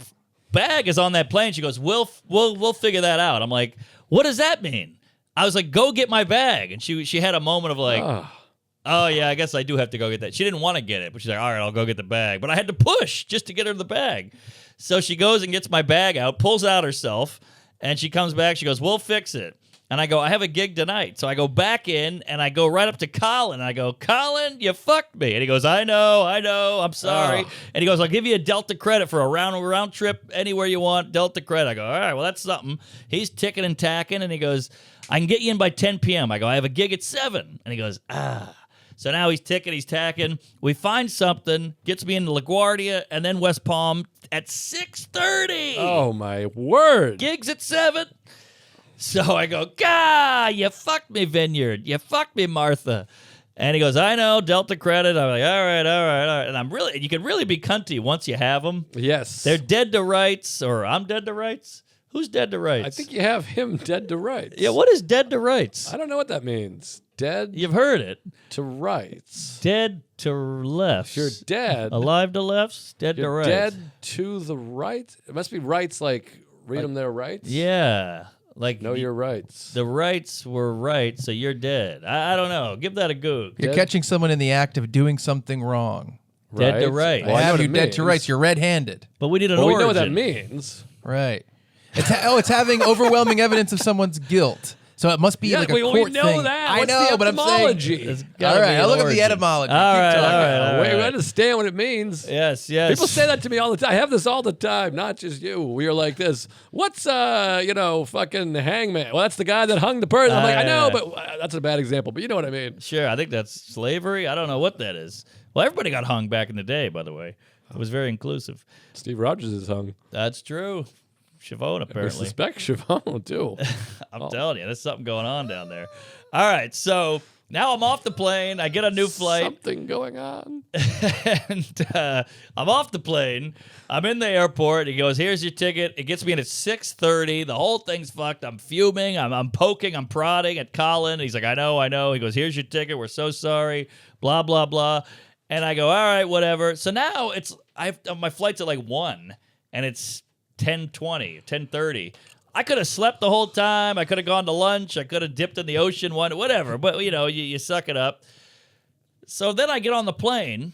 bag is on that plane. She goes, we'll figure that out. I'm like, what does that mean? I was like, go get my bag. And she had a moment of like, oh yeah, I guess I do have to go get that. She didn't want to get it, but she's like, all right, I'll go get the bag. But I had to push just to get her the bag. So she goes and gets my bag out, pulls it out herself, and she comes back. She goes, we'll fix it. And I go, I have a gig tonight. So I go back in, and I go right up to Colin. I go, Colin, you fucked me. And he goes, I know, I'm sorry. Oh. And he goes, I'll give you a Delta credit for a round trip anywhere you want, Delta credit. I go, all right, well, that's something. He's ticking and tacking, and he goes, I can get you in by 10 p.m. I go, I have a gig at 7. And he goes, So now he's ticking, he's tacking. We find something, gets me into LaGuardia, and then West Palm at 6:30. Oh, my word. Gigs at 7. So I go, Gah, you fucked me, Vineyard. You fucked me, Martha. And he goes, I know, Delta credit. I'm like, all right. And you can really be cunty once you have them. Yes. They're dead to rights, or I'm dead to rights. Who's dead to rights? I think you have him dead to rights. Yeah, what is dead to rights? I don't know what that means. Dead You've heard it. to rights. Dead to lefts. If you're dead, Alive to lefts, dead to you're rights. dead to the right. It must be rights like read them their rights. Yeah. Like Know your rights. the rights were right, so you're dead. I don't know. Give that a goog. You're Dead- catching someone in the act of doing something wrong. Dead to rights. Well, I know have what you it dead to means. rights. You're red-handed. But we need an Well, we origin. know what that means. Right. It's having overwhelming evidence of someone's guilt. So it must be Yeah, like a we court know thing. that. I What's know, the but I'm saying. etymology? It's gotta All right, be I'll an look at the origin. etymology. All Keep right, talking. all right. Wait, we understand what it means. Yes. People say that to me all the time. I have this all the time, not just you. We are like this. What's fucking hangman? Well, that's the guy that hung the person. I'm like, I know, yeah. but that's a bad example. But you know what I mean. Sure, I think that's slavery. I don't know what that is. Well, everybody got hung back in the day, by the way. It was very inclusive. Steve Rogers is hung. That's true. Chavone, I apparently. suspect Chavon too. I'm telling you, there's something going on down there. All right, so now I'm off the plane. I get a new flight. Something going on. And I'm off the plane. I'm in the airport. He goes, here's your ticket. It gets me in at 6:30. The whole thing's fucked. I'm fuming. I'm poking. I'm prodding at Colin. He's like, I know. He goes, here's your ticket. We're so sorry. Blah, blah, blah. And I go, all right, whatever. So now my flight's at like 1, and it's 10:20, 10:30. I could have slept the whole time. I could have gone to lunch. I could have dipped in the ocean, whatever. But, you suck it up. So then I get on the plane,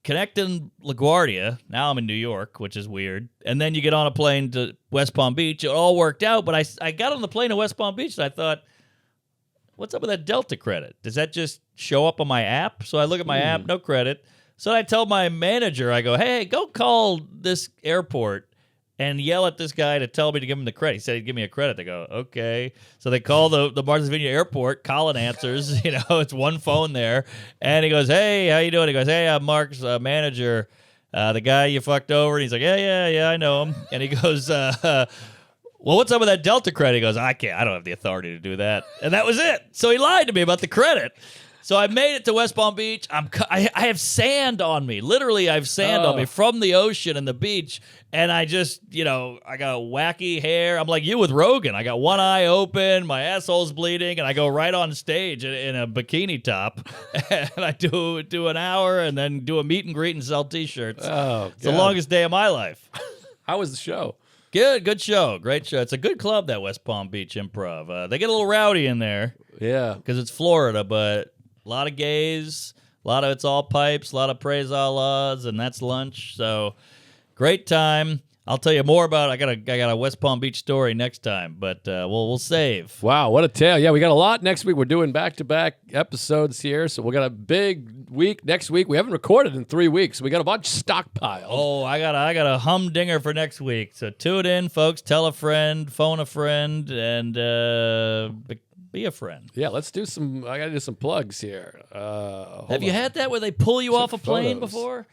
connecting LaGuardia. Now I'm in New York, which is weird. And then you get on a plane to West Palm Beach. It all worked out, but I got on the plane to West Palm Beach, and I thought, what's up with that Delta credit? Does that just show up on my app? So I look at my app, no credit. So I tell my manager, I go, hey, go call this airport and yell at this guy to tell me to give him the credit. He said he'd give me a credit. They go, okay. So they call the Martha's Vineyard airport. Colin answers. It's one phone there. And he goes, hey, how you doing? He goes, hey, I'm Mark's manager, the guy you fucked over. And he's like, yeah, I know him. And he goes, well, what's up with that Delta credit? He goes, I don't have the authority to do that. And that was it. So he lied to me about the credit. So I made it to West Palm Beach. I have sand on me. Literally, I have sand on me from the ocean and the beach. And I just, I got wacky hair. I'm like you with Rogan. I got one eye open, my asshole's bleeding, and I go right on stage in a bikini top. And I do an hour and then do a meet and greet and sell T-shirts. Oh, It's the longest day of my life. How was the show? Good show. Great show. It's a good club, that West Palm Beach Improv. They get a little rowdy in there Yeah. because it's Florida, but a lot of gays, a lot of it's all pipes, a lot of praise Allahs, and that's lunch. So great time. I'll tell you more about it. I got a West Palm Beach story next time, but we'll save. Wow, what a tale. Yeah, we got a lot next week. We're doing back-to-back episodes here, so we got a big week next week. We haven't recorded in 3 weeks, so we got a bunch stockpiled. Oh, I got a humdinger for next week. So tune in, folks. Tell a friend, phone a friend, and be a friend. Yeah, let's do some. I got to do some plugs here. Have you had that where they pull you off a plane photos. before?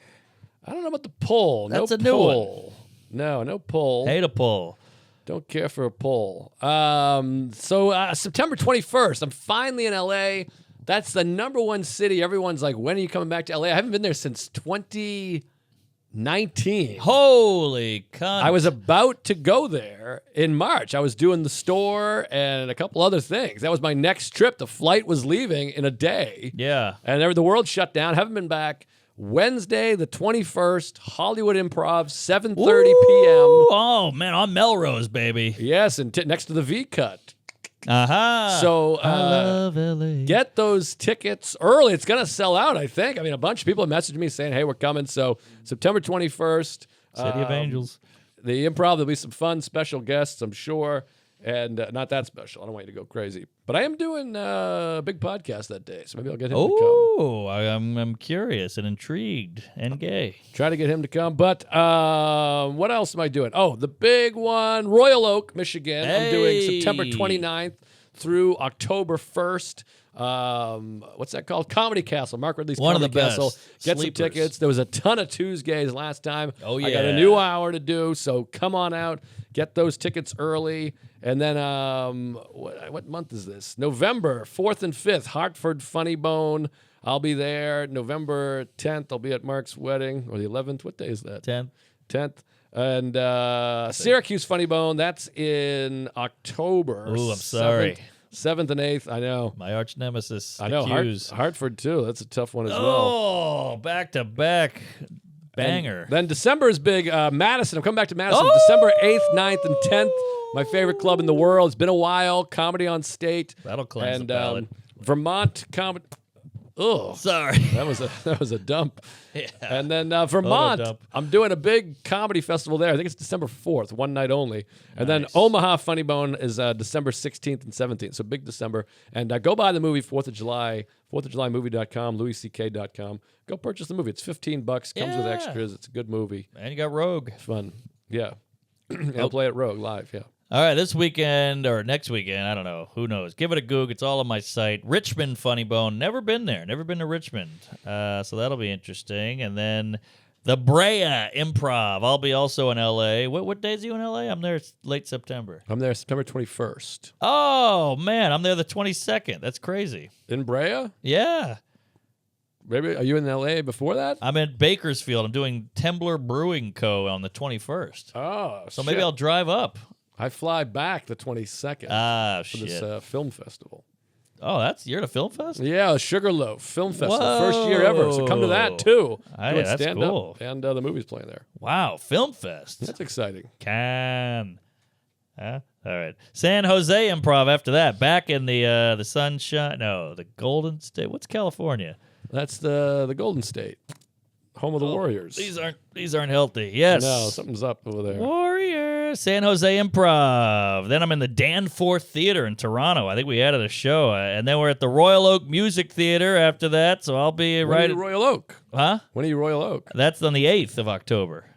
I don't know about the pull. That's no a new pull. No pull. Hate a pull. Don't care for a pull. So September 21st, I'm finally in LA. That's the #1 city. Everyone's like, when are you coming back to LA? I haven't been there since 2019. Holy cunt. I was about to go there in March. I was doing the store and a couple other things. That was my next trip. The flight was leaving in a day. Yeah. And the world shut down. Haven't been back. Wednesday, the 21st, Hollywood Improv, 7:30 p.m. Oh, man, on Melrose, baby. Yes, and next to the V-Cut. Uh-huh. So I love LA. get those tickets early. It's going to sell out, I think. I mean, a bunch of people have messaged me saying, hey, we're coming. So September 21st. City of Angels. The Improv, there'll be some fun special guests, I'm sure. And not that special. I don't want you to go crazy. But I am doing a big podcast that day, so maybe I'll get him to come. Oh, I'm curious and intrigued and gay. Try to get him to come. But what else am I doing? Oh, the big one, Royal Oak, Michigan. I'm doing September 29th through October 1st. What's that called? Comedy Castle. Mark Ridley's One of Comedy the best. Castle. Get Sleepers. some tickets. There was a ton of Tuesdays last time. Oh, I got a yeah. new hour to do, so come on out. Get those tickets early. And then what month is this? November 4th and 5th, Hartford Funny Bone. I'll be there. November 10th, I'll be at Mark's wedding. Or the 11th. What day is that? 10th. And Syracuse Funny Bone, that's in October. Ooh, I'm sorry. 7th and 8th, I know. My arch nemesis. I know. Hartford, too. That's a tough one as well. Oh, back to back. Banger. And then December is big. Madison. I'm coming back to Madison. December 8th, 9th, and 10th. My favorite club in the world. It's been a while. Comedy on State. That'll cleanse the palate. Vermont Comedy. Oh, Sorry. that was a dump. Yeah. And then Vermont, I'm doing a big comedy festival there. I think it's December 4th, one night only. And then Omaha Funny Bone is December 16th and 17th. So big December. And go buy the movie 4th of July, 4thofjulymovie.com, louisck.com. Go purchase the movie. It's $15. Comes with extras. It's a good movie. And you got Rogue. Fun. Yeah. And I'll play at Rogue live. Yeah. All right, this weekend or next weekend, I don't know. Who knows? Give it a goog. It's all on my site. Richmond Funny Bone. Never been there. Never been to Richmond. So that'll be interesting. And then the Brea Improv. I'll be also in L.A. What days are you in L.A.? I'm there late September. I'm there September 21st. Oh, man. I'm there the 22nd. That's crazy. In Brea? Yeah. Maybe are you in L.A. before that? I'm in Bakersfield. I'm doing Tembler Brewing Co. on the 21st. Oh, So maybe I'll drive up. I fly back the 22nd for Shit. this film festival. Oh, you're at a film fest? Yeah, Sugarloaf Film Festival, Whoa. First year ever. So come to that too. Hey, Doing that's stand-up, cool. and the movie's playing there. Wow, film fest. That's exciting. All right. San Jose Improv after that. Back in the sunshine. No, the Golden State. What's California? That's the Golden State, home of the Warriors. These aren't healthy. Yes. No, something's up over there. Warriors. San Jose Improv. Then I'm in the Danforth Theater in Toronto. I think we added a show. And then we're at the Royal Oak Music Theater after that. So I'll be When are you Royal Oak? Huh? When are you Royal Oak? That's on the 8th of October.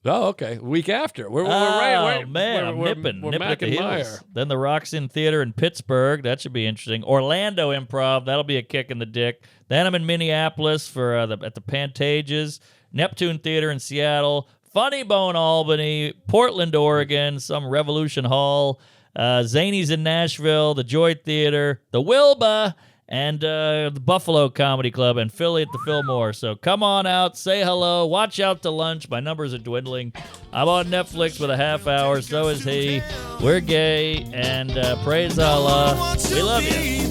Oh, okay. Week after. We're Man, I'm we're nipping Mac at the and heels. Meyer. Then the Roxon Theater in Pittsburgh. That should be interesting. Orlando Improv. That'll be a kick in the dick. Then I'm in Minneapolis for at the Pantages. Neptune Theater in Seattle. Funny Bone Albany. Portland, Oregon. Some Revolution Hall. Zany's in Nashville. The Joy Theater. The Wilba. And the Buffalo Comedy Club and Philly at the Fillmore. So come on out, say hello, watch out to lunch. My numbers are dwindling. I'm on Netflix with a half hour, so is he. We're gay, and praise Allah. We love you.